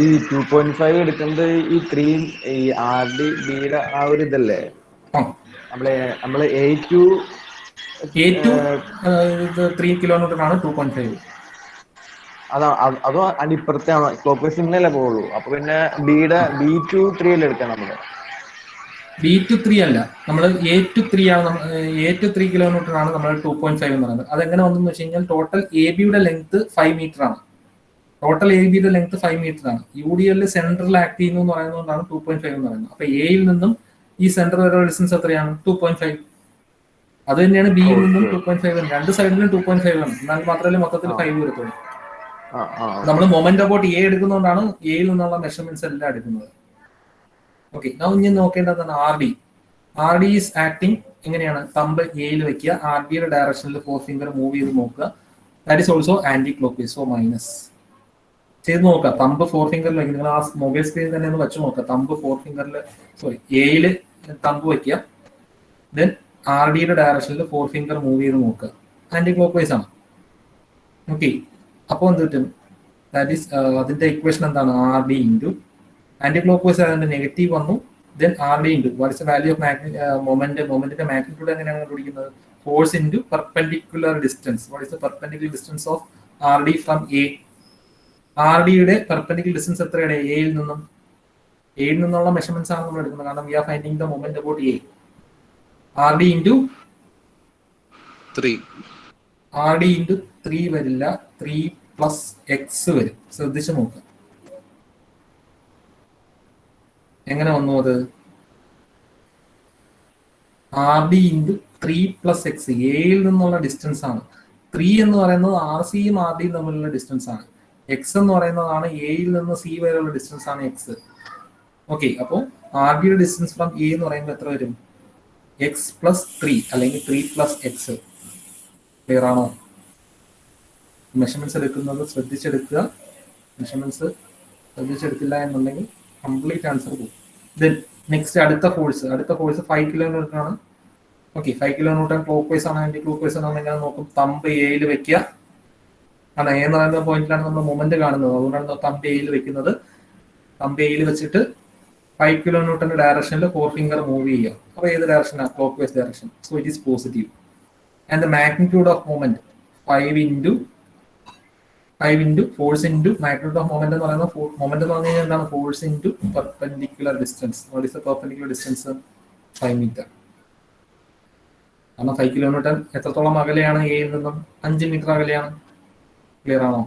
ഈ 2.5 എടുക്കുന്നത് ഈ 3 ഈ ആർ ഡി ബിയുടെ ആ ഒരു ഇതല്ലേ? നമ്മള് A2 3 കിലോ ന്യൂട്ടൺ ആണ് 2.5. അതോ അതിപ്പുറത്തെ ക്ലോക്ക് വൈസ് ഇങ്ങനെയല്ലേ പോകുള്ളൂ? അപ്പൊ പിന്നെ B2 3 അല്ലേ എടുക്കാം നമ്മള്? B2 3 അല്ല, നമ്മൾ A2 3 ആണ്. A2 3 കിലോ ന്യൂട്ടൺ ആണ് നമ്മൾ 2.5 എന്ന് പറയുന്നത്. അതെങ്ങനെ വന്നെന്ന് വെച്ച് കഴിഞ്ഞാൽ ടോട്ടൽ എ ബിയുടെ ലെങ്ത് 5 മീറ്റർ ആണ്. ടോട്ടൽ എ ബിയുടെ ലെങ്ത് 5 മീറ്റർ ആണ്. യു ഡി എല്ലിൽ സെൻട്രൽ ആക്ട് ചെയ്യുന്നു എന്ന് പറയുന്നതുകൊണ്ടാണ് 2.5 എന്ന് പറയുന്നത്. അപ്പൊ എയിൽ നിന്നും ഈ സെന്റർ വരെ ഡിസ്റ്റൻസ് എത്രയാണ്? 2.5. അത് തന്നെയാണ് ബിയിൽ നിന്നും 2.5. രണ്ട് സൈഡിലും 2.5 ആണ്. എന്നാൽ മാത്രമല്ലേ മൊത്തത്തിൽ 5 വരത്തുള്ളൂ. നമ്മൾ മൊമെന്റ് അബൌട്ട് എ എടുക്കുന്നതുകൊണ്ടാണ് എയിൽ നിന്നുള്ള മെഷർമെന്റ്സ് എല്ലാം എടുക്കുന്നത്. ഓക്കെ, ഇനി നോക്കേണ്ടതാണ് R D. R D is acting എങ്ങനെയാണ്? തമ്പ് എയിൽ വെക്കുക, ആർ ഡിയുടെ ഡയറക്ഷനിൽ 4 ഫിംഗർ മൂവ് ചെയ്ത് നോക്കുക. That is also anti clock vice. So minus ചെയ്ത് നോക്കുക. തമ്പ് 4 ഫിംഗറിൽ വയ്ക്കുക. നിങ്ങൾ ആ മൊബൈൽ സ്ക്രീനിൽ തന്നെ ഒന്ന് വെച്ച് നോക്കുക. തമ്പ് 4 ഫിംഗറിൽ എയിൽ തമ്പ് വയ്ക്കുക. ദെൻ ആർ ഡിയുടെ ഡയറക്ഷനിൽ 4 ഫിംഗർ മൂവ് ചെയ്ത് നോക്കുക. ആന്റി ക്ലോക്ക് വൈസ് ആണ്. ഓക്കെ, അപ്പോൾ എന്ത് കിട്ടും? ദാറ്റ് ഈസ് അതിന്റെ ഇക്വേഷൻ എന്താണ്? R D into anti clock vice അതിന്റെ നെഗറ്റീവ് വന്നു. Then R D into what is the value of മൊമെന്റിന്റെ മാഗ്നിറ്റ്യൂഡ് എങ്ങനെയാണ് കണ്ടുപിടിക്കുന്നത്? Force into perpendicular distance. What is the perpendicular distance of R D from A? R ഡിയുടെ perpendicular distance എത്രയാണ്? എയിൽ നിന്നുള്ള measurements ആണ് നമ്മൾ എടുക്കുന്നത്. കാരണം we are finding the moment about A. R D into 3. R D into 3 വരില്ല, 3 plus X വരും. ശ്രദ്ധിച്ചു നോക്കുക എങ്ങനെ വന്നു അത്. R D into 3 plus X എയിൽ നിന്നുള്ള ഡിസ്റ്റൻസ് ആണ്. 3 എന്ന് പറയുന്നത് ആർ സിയും ആർ ഡിയും തമ്മിലുള്ള ഡിസ്റ്റൻസ് ആണ്. എക്സ് എന്ന് പറയുന്നതാണ് എയിൽ നിന്ന് സി വരെയുള്ള ഡിസ്റ്റൻസ് ആണ് എക്സ്. ഓക്കെ, അപ്പോൾ ആർ ഡിയുടെ ഡിസ്റ്റൻസ് ഫ്രം എ എന്ന് പറയുമ്പോൾ എത്ര വരും? എക്സ് പ്ലസ് 3 അല്ലെങ്കിൽ 3 പ്ലസ് എക്സ്. ക്ലിയർ ആണോ? മെഷർമെന്റ്സ് എടുക്കുന്നത് ശ്രദ്ധിച്ചെടുക്കുക. മെഷർമെന്റ്സ് ശ്രദ്ധിച്ചെടുത്തില്ല എന്നുണ്ടെങ്കിൽ കംപ്ലീറ്റ് ആൻസർ പോകും. ദെൻ നെക്സ്റ്റ് അടുത്ത ഫോഴ്സ് 5 കിലോ ന്യൂട്ടൺ ആണ്. Okay, 5 kilo newton clock vice ആണ്. ആന്റി ക്ലോക്ക് വൈസ് ആണെന്ന് എങ്ങനെ നോക്കും? തമ്പ് എയിൽ വെക്കുക. കാരണം എ എന്ന് പറയുന്ന പോയിന്റിലാണ് നമ്മൾ മൊമെന്റ് കാണുന്നത്. അതുകൊണ്ടാണ് തമ്പ് എയിൽ വെക്കുന്നത്. തമ്പ് എയിൽ വെച്ചിട്ട് 5 കിലോ ന്യൂട്ടന്റെ ഡയറക്ഷനിൽ 4 ഫിംഗർ മൂവ് ചെയ്യുക. അപ്പോൾ ഏത് ഡയറക്ഷനാണ്? Clock vice direction. So it is positive. And the magnitude of moment 5 into force into magnitude of moment എന്ന് പറയുന്നത് മൊമെന്റ് എന്ന് പറഞ്ഞു കഴിഞ്ഞാൽ എന്താണ്? Force into perpendicular distance. What is the perpendicular distance? 5 metre. കാരണം 5 കിലോ ന്യൂട്ടൺ എത്രത്തോളം അകലെയാണ് എയിൽ നിന്നും? 5 മീറ്റർ അകലെയാണ്. ക്ലിയർ ആണോ?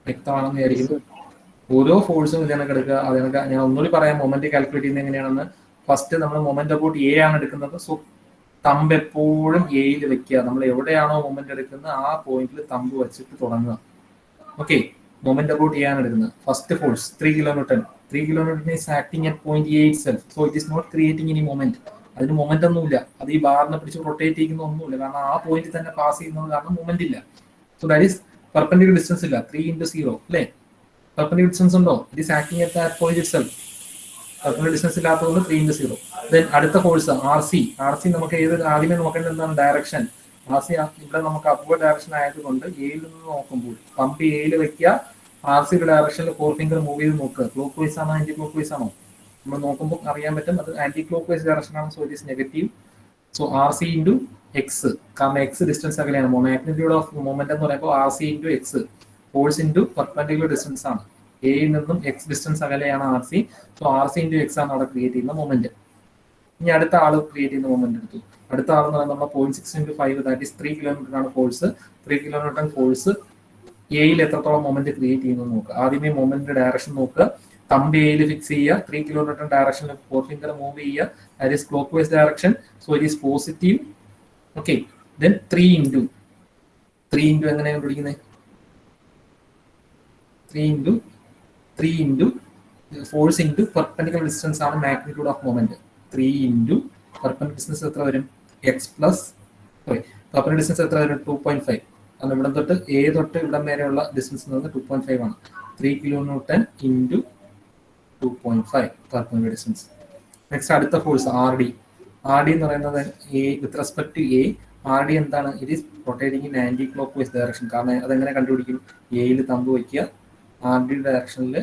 വ്യക്തമാണെന്ന് വിചാരിക്കുന്നു. ഓരോ ഫോഴ്സും ഇതിനൊക്കെ എടുക്കുക. അതിനൊക്കെ ഞാൻ ഒന്നുകൂടി പറയാം മൊമെന്റ് കാൽക്കുലേറ്റ് ചെയ്യുന്നത് എങ്ങനെയാണെന്ന്. ഫസ്റ്റ് നമ്മൾ മൊമെന്റ് അബൌട്ട് എ ആണ് എടുക്കുന്നത്. സോ തമ്പ് എപ്പോഴും എയിൽ വെക്കുക. നമ്മൾ എവിടെയാണോ മൊമെന്റ് എടുക്കുന്നത് ആ പോയിന്റിൽ തമ്പ് വെച്ചിട്ട് തുടങ്ങുക. ഓക്കെ, മൊമെന്റ് അബൌട്ട് എ ആണ് എടുക്കുന്നത്. First force 3 kilo newton. 3 kilo newton is acting at point A itself. So it is not creating any moment. അതിന് മൊമെന്റ് ഒന്നുമില്ല. അത് ഈ ബാറിനെ പിടിച്ച് റൊട്ടേറ്റ് ചെയ്യുന്ന ഒന്നുമില്ല. കാരണം ആ പോയിന്റിൽ തന്നെ പാസ് ചെയ്യുന്നത് കാരണം മൊമെന്റ് ഇല്ല. So that is perpendicular distance ഇല്ല. 3 into 0 അല്ലേ? പെർപെൻഡിക്കുലർ ഡിസ്റ്റൻസ് ഉണ്ടോ? It is acting at that point itself. Perpendicular distance ഇല്ലാത്തതുകൊണ്ട് 3 into 0. ദെൻ അടുത്ത ഫോഴ്സ് ആർ സി. നമുക്ക് ഏത് ആദ്യമേ നോക്കേണ്ടത് എന്താണ്? ഡയറക്ഷൻ. ആർ സി ഇവിടെ നമുക്ക് അപ്വേർഡ് ഡയറക്ഷൻ ആയതുകൊണ്ട് എയിൽ നിന്ന് നോക്കുമ്പോൾ പമ്പ് എയിൽ വെക്കുക. ആർ സിയുടെ ഡയറക്ഷനിൽ 4 ഫിംഗർ മൂവ് ചെയ്ത് നോക്കുക. ക്ലോക്ക് വൈസ് ആണോ ആന്റി ക്ലോക്ക് വൈസ് ആണോ? നമ്മൾ നോക്കുമ്പോൾ അറിയാൻ പറ്റും അത് ആന്റി ക്ലോക്ക് വൈസ് ഡയറക്ഷൻ ആണ്. So it is negative. So R C into X. കാരണം എക്സ് ഡിസ്റ്റൻസ് അകലെയാണ്. മാഗ്നിറ്റ്യൂഡ് ഓഫ് മൊമെന്റ് എന്ന് പറയുമ്പോൾ R C into X. Force into perpendicular distance ആണ്. എയിൽ നിന്നും എക്സ് ഡിസ്റ്റൻസ് അകലെയാണ് R C. So R C into X ആണ് അവിടെ ക്രിയേറ്റ് ചെയ്യുന്ന മൊമെന്റ്. ഇനി അടുത്ത ആൾ ക്രിയേറ്റ് ചെയ്യുന്ന മൊമെന്റ് എടുത്തു. അടുത്ത ആൾ എന്ന് പറയുന്നത് 0.6 into 5 that is 3 kilo newton ആണ് ഫോഴ്സ്. 3 കിലോ ന്യൂട്ടൺ ഫോഴ്സ് എയിൽ എത്രത്തോളം മൊമെന്റ് ക്രിയേറ്റ് ചെയ്യുന്നു നോക്കുക. ആദ്യമേ മൊമെന്റിന്റെ ഡയറക്ഷൻ നോക്കുക. തമ്പ് എയിൽ ഫിക്സ് ചെയ്യുക, 3 kN ഡയറക്ഷനിൽ ഫോർ ഫിംഗർ മൂവ് ചെയ്യുക, that is clock vice direction, so it is positive. Okay, then 3 into എങ്ങനെയാണ് കണ്ടുപിടിക്കുന്നത്? 3 into force into perpendicular distance ആണ് magnitude of moment. 3 into perpendicular distance എത്ര വരും? എക്സ് പ്ലസ് പെർപെൻഡിക്കുലർ ഡിസ്റ്റൻസ് എത്ര വരും? 2.5. കാരണം ഇവിടെ തൊട്ട് എ തൊട്ട് ഇവിടം വരെയുള്ള ഡിസ്റ്റൻസ് എന്ന് പറഞ്ഞാൽ 2.5 ആണ്. 3 kN into 2.5 perpendicular distance. Next അടുത്ത ഫോഴ്സ് ആർ ഡി എന്ന് പറയുന്നത് A with respect to A. R D എന്താണ്? It is rotating in anti clock vice direction. കാരണം അതെങ്ങനെ കണ്ടുപിടിക്കും? എയിൽ തമ്പ് വയ്ക്കുക, ആർ ഡി ഡയറക്ഷനിൽ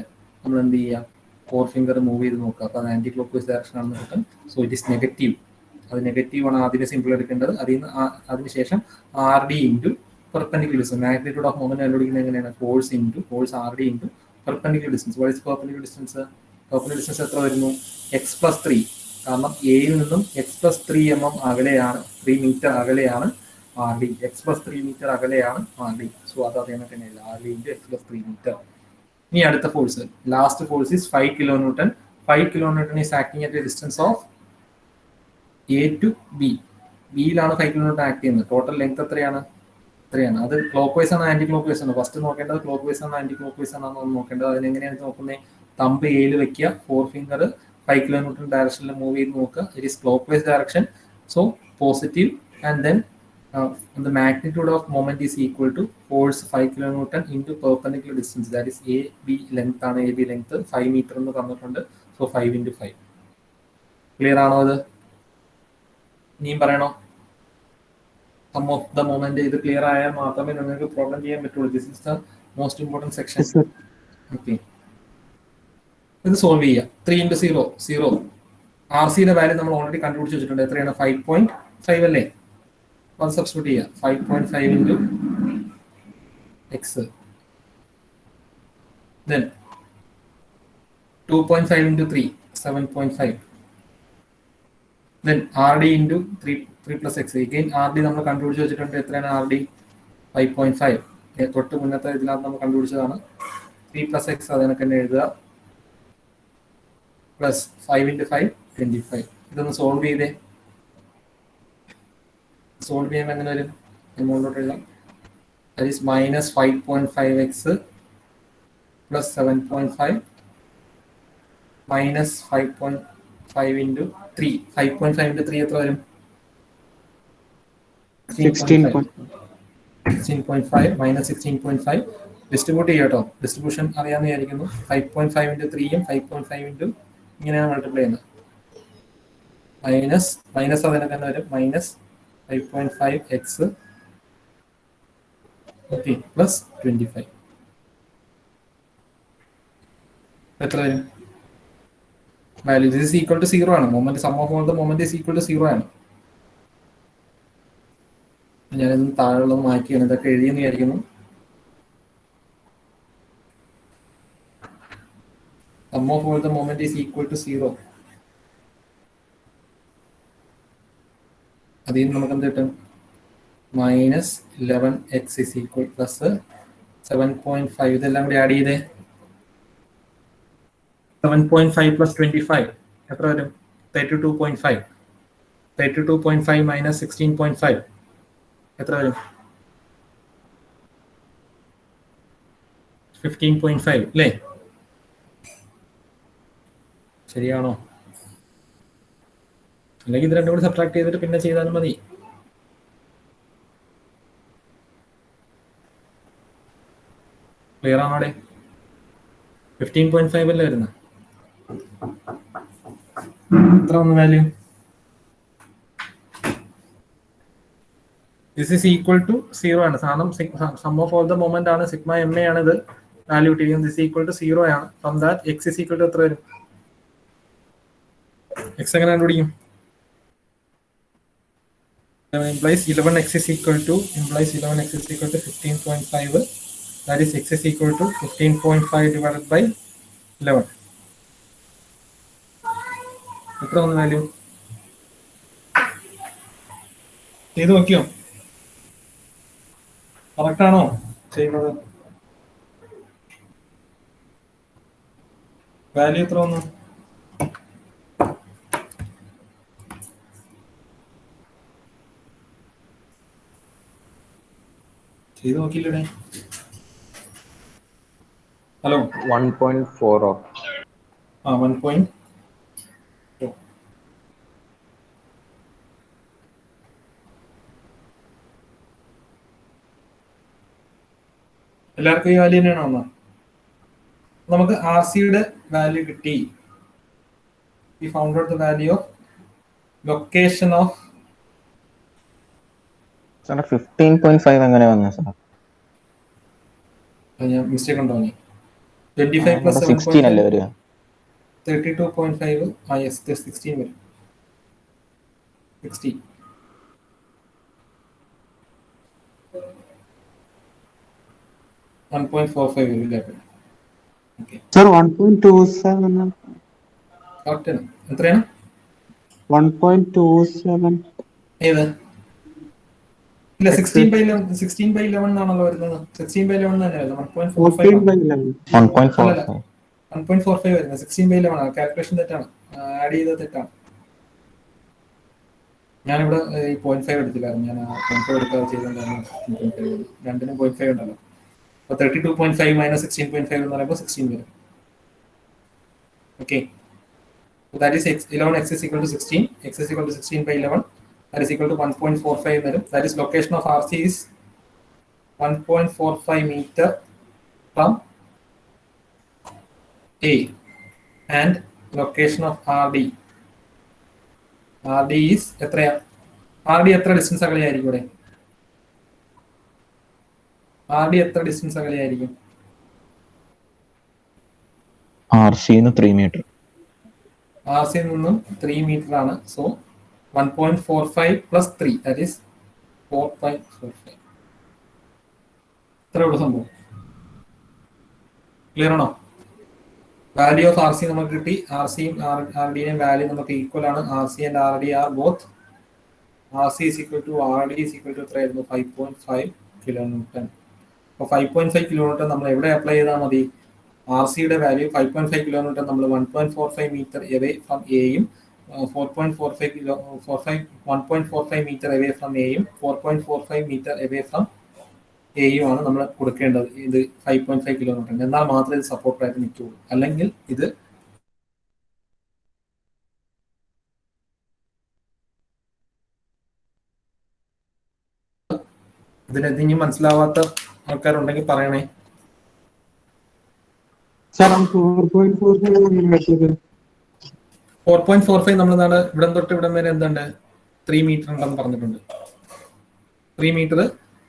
നമ്മൾ എന്ത് ചെയ്യുക? ഫോർ ഫിംഗർ മൂവ് ചെയ്ത് നോക്കുക. അപ്പോൾ അത് ആന്റി ക്ലോക്ക് വൈസ് ഡയറക്ഷൻ ആണെന്ന് കിട്ടും. So it is negative. അത് നെഗറ്റീവ് ആണ് ആദ്യം സിമ്പിൾ എടുക്കേണ്ടത്. അതിനുശേഷം R D into perpendicular distance. Magnitude of moment കണ്ടുപിടിക്കുന്നത് എങ്ങനെയാണ്? Force R D into perpendicular distance. What is perpendicular distance? Perpendicular distance എത്ര വരുന്നു? X plus 3. കാരണം എയിൽ നിന്നും എക്സ് പ്ലസ് 3 mm അകലെയാണ്, 3 മീറ്റർ അകലെയാണ് R D. X plus 3 metre അകലെയാണ് ആർ ഡി. സോ അത് അതേപോലെ തന്നെയല്ല, R D into X plus 3 metre. ഇനി അടുത്ത force, last force is 5 kN. 5 kN is acting at a distance of A to B. ബിയിലാണ് 5 kN act ചെയ്യുന്നത്. Total length എത്രയാണ്? അത് ക്ലോക്ക് വൈസ് ആണ് ആന്റി ക്ലോക്ക് വൈസ് ആണ്? ഫസ്റ്റ് നോക്കേണ്ടത് clockwise ആണ് ആന്റി ക്ലോക്ക് വൈസ് ആണെന്ന് നോക്കേണ്ടത്. അതിനെങ്ങനെയാണ് നോക്കുന്നത്? തമ്പ് എയിൽ വെക്കുക, ഫോർ ഫിംഗർ 5 kN ഡയറക്ഷനിൽ മൂവ് ചെയ്ത് നോക്കുക. It is clock vice direction, so positive. And then the magnitude of moment is equal to force 5 kN into perpendicular distance, that is AB length ആണ്. AB length 5 meter എന്ന് പറഞ്ഞിട്ടുണ്ട്. So 5 into 5. Clear ആണോ? അത് ഇനിയും പറയണോ? Sum of the moment ഇത് clear ആയാൽ മാത്രമേ നിങ്ങൾക്ക് പ്രോബ്ലം ചെയ്യാൻ പറ്റുള്ളൂ. This is the most important section. Okay, ഇത് സോൾവ് ചെയ്യുക. 3 into 0. ആർ സിയുടെ വാല്യൂ നമ്മൾ ഓൾറെഡി കണ്ടുപിടിച്ച് വെച്ചിട്ടുണ്ട്. എത്രയാണ്? 5.5 അല്ലേ? അത് സബ്സ്റ്റിറ്റ്യൂട്ട് ചെയ്യുക. 5.5 into X, then 2.5 into 3, 7.5. Then R D into 3 plus X. Again R D നമ്മൾ കണ്ടുപിടിച്ച് വെച്ചിട്ടുണ്ട്. എത്രയാണ് ആർ ഡി? 5.5. തൊട്ട് മുന്നത്തെ ഇതിനകത്ത് നമ്മൾ കണ്ടുപിടിച്ചതാണ്. 3 പ്ലസ് എക്സ് അതിനൊക്കെ തന്നെ എഴുതുക. Plus 5 into 5, 25. ഇതൊന്ന് സോൾവ് ചെയ്തേ. സോൾവ് ചെയ്യുമ്പോൾ എങ്ങനെ വരും? മുകളിലോട്ട് എഴുതാം. That is minus 5.5x plus 7.5 minus 5.5 into 3. 5.5 into 3 എത്ര വരും? 16.5 മൈനസ് 16.5. ഡിസ്ട്രിബ്യൂട്ട് ചെയ്യാം കേട്ടോ. ഡിസ്ട്രിബ്യൂഷൻ അറിയാമെന്ന് വിചാരിക്കുന്നു. 5.5 ഇൻറ്റു 3യും 5.5 ഇൻറ്റു ഇങ്ങനെയാണ് മൾട്ടിപ്ലൈ ചെയ്യുന്നത്. മൈനസ് അതിനൊക്കെ തന്നെ വരും. Minus 5.5x okay plus 25. എത്ര വരും? Value this is equal to 0 ആണ്. Moment sum of all the moment is equal to 0 ആണ്. ഞാനിത് താഴെയുള്ളത് മാറ്റിയാണ്. ഇതൊക്കെ എഴുതിയെന്ന് വിചാരിക്കുന്നു. Sum of all the moment is equal to 0. അതിൽ നിന്ന് നമുക്ക് എന്ത് കിട്ടും? Minus 11x is equal plus 7.5. ഇതെല്ലാം കൂടി ആഡ് ചെയ്തേ. 7.5 പ്ലസ് 25 എത്ര വരും? 32.5. 32.5 മൈനസ് 16.5 എത്ര വരും? 15.5 അല്ലേ? ശരിയാണോ? അല്ലെങ്കിൽ ഇത് രണ്ടും കൂടി സബ്ട്രാക്ട് ചെയ്തിട്ട് പിന്നെ ചെയ്താലും മതി. ക്ലിയർ ആണോടെ? 15.5 അല്ലേ വരുന്നത്? എത്ര വന്നു value? This is equal to 0 ആണ്. സാധനം sum of all the moment ആണ്. സിഗ്മ എം എ ആണ് ഇത് വാല്യൂ ഇട്ടിരിക്കുന്നത്. ദിസ് ഈക്വൽ ടു 0 ആണ്. From that X is equal to എത്ര വരും? എക്സ് എങ്ങനെ കണ്ടുപിടിക്കും? implies 11x is equal to 15.5. That is x is equal to 15.5 divided by 11. എത്ര വന്നു വാല്യൂ? ചെയ്ത് നോക്കിയോ? കറക്റ്റ് ആണോ ചെയ്യുന്നത്? വാല്യൂ എത്ര വന്നു? ചെയ്ത് നോക്കിയില്ലേ? ഹലോ 1.4 ആ 1.4. എല്ലാവർക്കും ഈ വാല്യൂ തന്നെയാണോ വന്നത്? നമുക്ക് ആർ സിയുടെ വാല്യൂ കിട്ടി. V found out the value of location of 15.5 എങ്ങനെ വന്നു സാർ? ഞാൻ മിസ്റ്റേക്ക് ഉണ്ടോ? 25 പ്ലസ് 16 അല്ലേ വരിക? 32.5. ആ യെസ് 16 വരും. 60. $1.45 വരും ഇല്ലേ? Okay sir 1.27 correct. എത്രയാണ്? 1.27 ഏത്? ഇല്ല 16/11 എന്നാണല്ലോ വരുന്നത്. 16/11 തന്നെയല്ലോ. 1.45 1.45. 1.45 വരുന്നത് 16/11 ആണ്. കാൽക്കുലേഷൻ തെറ്റാണ്, ആഡ് ചെയ്തത് തെറ്റാണ്. ഞാനിവിടെ ഈ 0.5 എടുത്തില്ലായിരുന്നു. ഞാൻ 0.5 എടുക്കാതെ ചെയ്തിട്ടുണ്ടായിരുന്നു. രണ്ടിനും 0.5 ഉണ്ടല്ലോ. അപ്പോൾ 32.5 മൈനസ് 16.5 എന്ന് പറയുമ്പോൾ 16 വരും. Okay, that is 11x is equal to 16. X is equal to 16/11. That is equal to 1.45 വരും. That is location of RC is 1.45 meter from A, and location of RD is എത്രയാ? RD എത്ര distance അകലെയായിരിക്കും ഇവിടെ? RD എത്ര distance അകലെയായിരിക്കും? RC-ന്ന് 3 metre. RC നിന്നും 3 metre ആണ്. So 1.45 plus 3 that is 4.45. ഇത്രയുള്ള സംഭവം. Clear ആണോ? വാല്യൂ ഓഫ് RC നമുക്ക് കിട്ടി. RCയും RDയും വാല്യൂ നമുക്ക് ഈക്വൽ ആണ്. RC and RD are both. RC is equal to RD is equal to എത്രയായിരുന്നു? 5.5 കിലോന്യൂട്ടൺ. അപ്പോൾ 5.5 കിലോന്യൂട്ടൺ നമ്മൾ എവിടെ അപ്ലൈ ചെയ്താൽ മതി? RCയുടെ വാല്യൂ 5.5 കിലോന്യൂട്ടൺ നമ്മൾ 1.45 മീറ്റർ എവേ ഫ്രം എയും 1.45 മീറ്റർ എവേ ഫ്രം എയും 4.45 മീറ്റർ എവേ ഫ്രം എയും ആണ് നമ്മൾ കൊടുക്കേണ്ടത്. ഇത് 5.5 കിലോമീറ്റർ. എന്നാൽ മാത്രമേ ഇത് സപ്പോർട്ടായിട്ട് നിൽക്കുകയുള്ളൂ. അല്ലെങ്കിൽ ഇത് ഇതിനെന്തെങ്കിലും മനസ്സിലാവാത്ത ആൾക്കാരുണ്ടെങ്കിൽ പറയണേ. സർ 4.45 നമ്മൾ എന്താണ് ഇവിടെ തൊട്ട് ഇവിടം വരെ എന്തുണ്ട്? 3 മീറ്റർ ഉണ്ടെന്ന് പറഞ്ഞിട്ടുണ്ട്. 3 മീറ്റർ.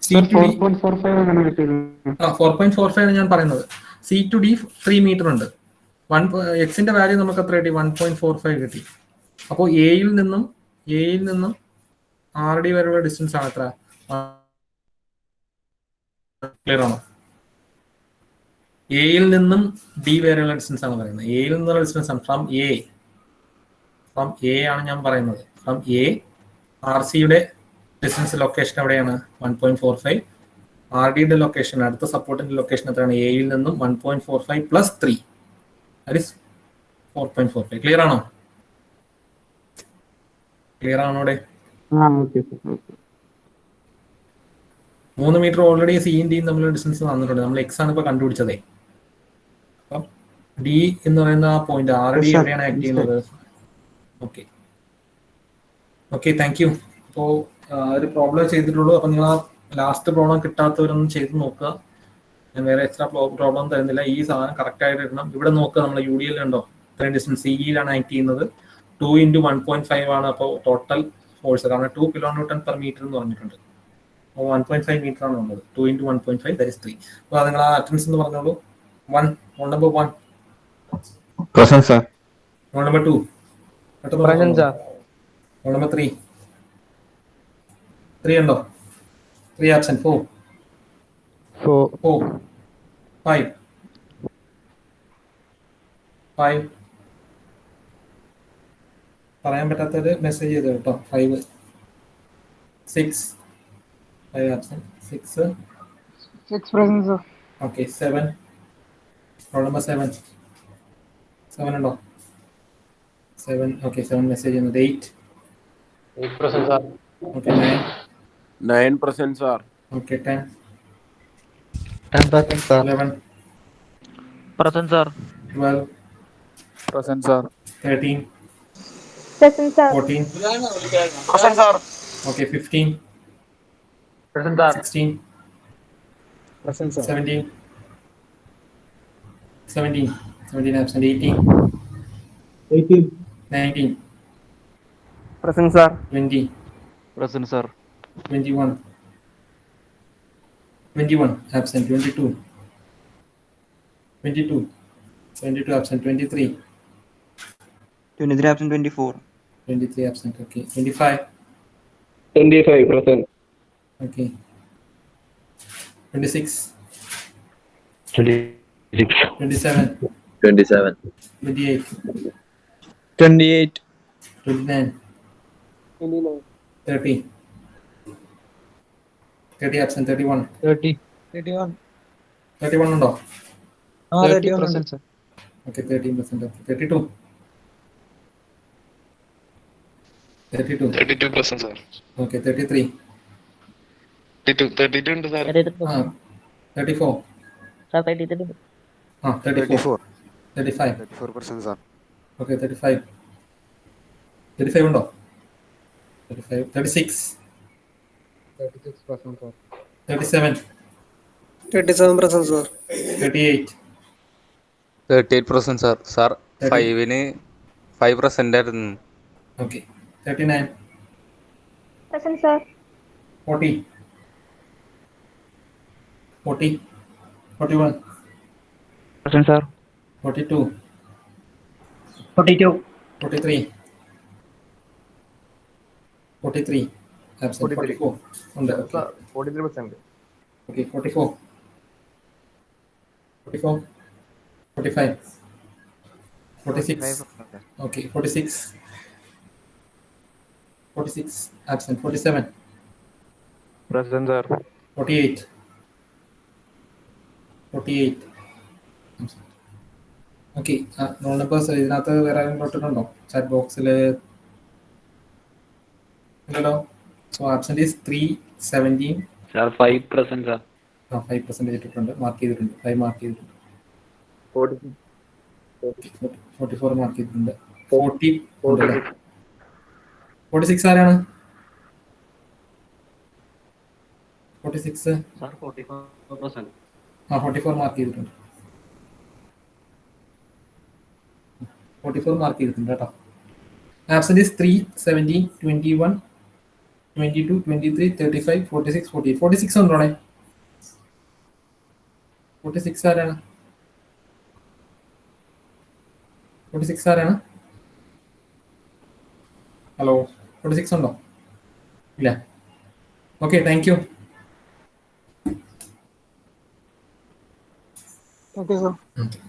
4.45 ആണ് ഞാൻ പറയുന്നത്. C to D 3 മീറ്റർ ഉണ്ട്. എക്സിന്റെ വാല്യൂ നമുക്ക് എത്ര കിട്ടി? 1.45 കിട്ടി. അപ്പോൾ എയിൽ നിന്നും RD വരെയുള്ള ഡിസ്റ്റൻസ് ആണ് എത്ര? ക്ലിയർ ആണോ? എയിൽ നിന്നും ഡി വരെയുള്ള ഡിസ്റ്റൻസ് ആണ് പറയുന്നത്. എയിൽ നിന്നുള്ള ഡിസ്റ്റൻസ് ആണ് ഫ്രം എ ആണ് ഞാൻ പറയുന്നത്. ഫ്രം എ RCയുടെ ഡിസ്റ്റൻസ് ലൊക്കേഷൻ എവിടെയാണ്? 1.45. RDയുടെ ലൊക്കേഷൻ, അടുത്ത സപ്പോർട്ടിന്റെ ലൊക്കേഷൻ എത്രയാണ്? എയിൽ നിന്നും 1.45 പ്ലസ് 3 that is 4.45. ക്ലിയർ ആണോ? ക്ലിയർ ആണോടെ? 3 മീറ്റർ ഓൾറെഡി സിയും ഡിയും തമ്മിലുള്ള ഡിസ്റ്റൻസ് തന്നിട്ടുണ്ട്. നമ്മൾ എക്സ് ആണ് ഇപ്പൊ കണ്ടുപിടിച്ചതേ. അപ്പം ഡി എന്ന് പറയുന്ന ആ പോയിന്റ് RD എവിടെയാണ് ആക്ട് ചെയ്യുന്നത്? Okay thank you. അപ്പോൾ ഒരു പ്രോബ്ലം ചെയ്തിട്ടുള്ളൂ. അപ്പം നിങ്ങൾ ആ ലാസ്റ്റ് പ്രോബ്ലം കിട്ടാത്തവരൊന്നും ചെയ്ത് നോക്കുക. ഞാൻ വേറെ എക്സ്ട്രാ പ്രോബ്ലം തരുന്നില്ല. ഈ സാധനം കറക്റ്റ് ആയിട്ട് ഇടണം. ഇവിടെ നോക്കുക, നമ്മൾ UDL ഉണ്ടോ? ഇത്രയും ഡിസ്റ്റൻസ് സിയിലാണ് ആക്ട് ചെയ്യുന്നത്. 2 × 1.5 ആണ്. അപ്പോൾ ടോട്ടൽ ഫോഴ്സ് കാരണം 2 കിലോന്യൂട്ടൺ പെർ മീറ്റർ എന്ന് പറഞ്ഞിട്ടുണ്ട്. അപ്പോൾ 1.5 മീറ്റർ ആണ് ഉള്ളത്. 2 × 1.5 that is 3. അപ്പോൾ നിങ്ങൾ ആ അറ്റൻഡൻസ് എന്ന് പറഞ്ഞോളൂ. Roll number 1. Present sir. Roll number 2. Present sir. Roll number 3. 3 ഉണ്ടോ? 3 ആബ്സെന്റ്. 4. 5. പറയാൻ പറ്റാത്തവര് മെസ്സേജ് ചെയ്തു കേട്ടോ. 5. 6. 5 absent. 6 present, sir. Okay. 7. Roll number 7. 7 ഉണ്ടോ? 7. ഓക്കെ, 7 മെസ്സേജ് ചെയ്യുന്നത്. 8. 8% sir. Okay, 9. 9% sir. Okay, 10. 10% sir. 11. Present sir. 12. Present sir. 13. Present, sir. 14. Present sir. Okay, 15. Present sir. 16. Present sir. 17. 17. 17 absent. 18. 18. 19. Present, sir. 20. Present sir. 21. 21 absent. 22. 22. 22 absent. 23. 23 absent 24. 23 absent. Okay. 25. 25 present. Okay. 26. 26. 27. 27. 28. 28. 29. 30. 30 absent. 31. 30. 31. 31 ഉണ്ടോ? 30% sir. Okay, 13%. Okay. 32. 32. 32% sir. Okay, 33. 32 ഉണ്ട് sir. 34. Sir 33. 34. 35. 34% sir. Okay, 35. 35 ഉണ്ടോ? 35. 36. 36% sir. 37. 37% sir. 38. 38% sir. Sir 30. 5-ന് 5% ആയിരുന്നു. Okay. 39. Present, sir. 40. 40. 41. Present sir. 42. 42. 43. 43. Absent. 44. ഉണ്ട്. Okay. 43%. Okay. 44. 44. 45. 46. Okay. 46. 46. Absent. 47. Present sir. 48. 48. Okay, roll numbers ഇതിനകത്ത് വേറെ ആരെങ്കിലും ഇട്ടിട്ടുണ്ടോ chat ബോക്സിൽ? ഇല്ലല്ലോ. So absent is 317. Sir 5% sir. 5% ഇട്ടിട്ടുണ്ട്, മാർക്ക് ചെയ്തിട്ടുണ്ട്. 5 മാർക്ക് ചെയ്തിട്ടുണ്ട്. 44 മാർക്ക് ചെയ്തിട്ടുണ്ട്. 40 ഉണ്ടല്ലേ? 46 ആരാണ്? 46. Sir 44%. 44 മാർക്ക് ചെയ്തിട്ടുണ്ട്. 44 മാർക്ക് ചെയ്തിട്ടുണ്ട് കേട്ടോ. Absent is 3, 17, 21, 22, 23, 35, 46, 48. 46 ഉണ്ടോണേ? 46 ആരാണ്? 46 ആരാണ്? ഹലോ, 46 ഉണ്ടോ? ഇല്ല. Okay, thank you. Okay sir. Okay.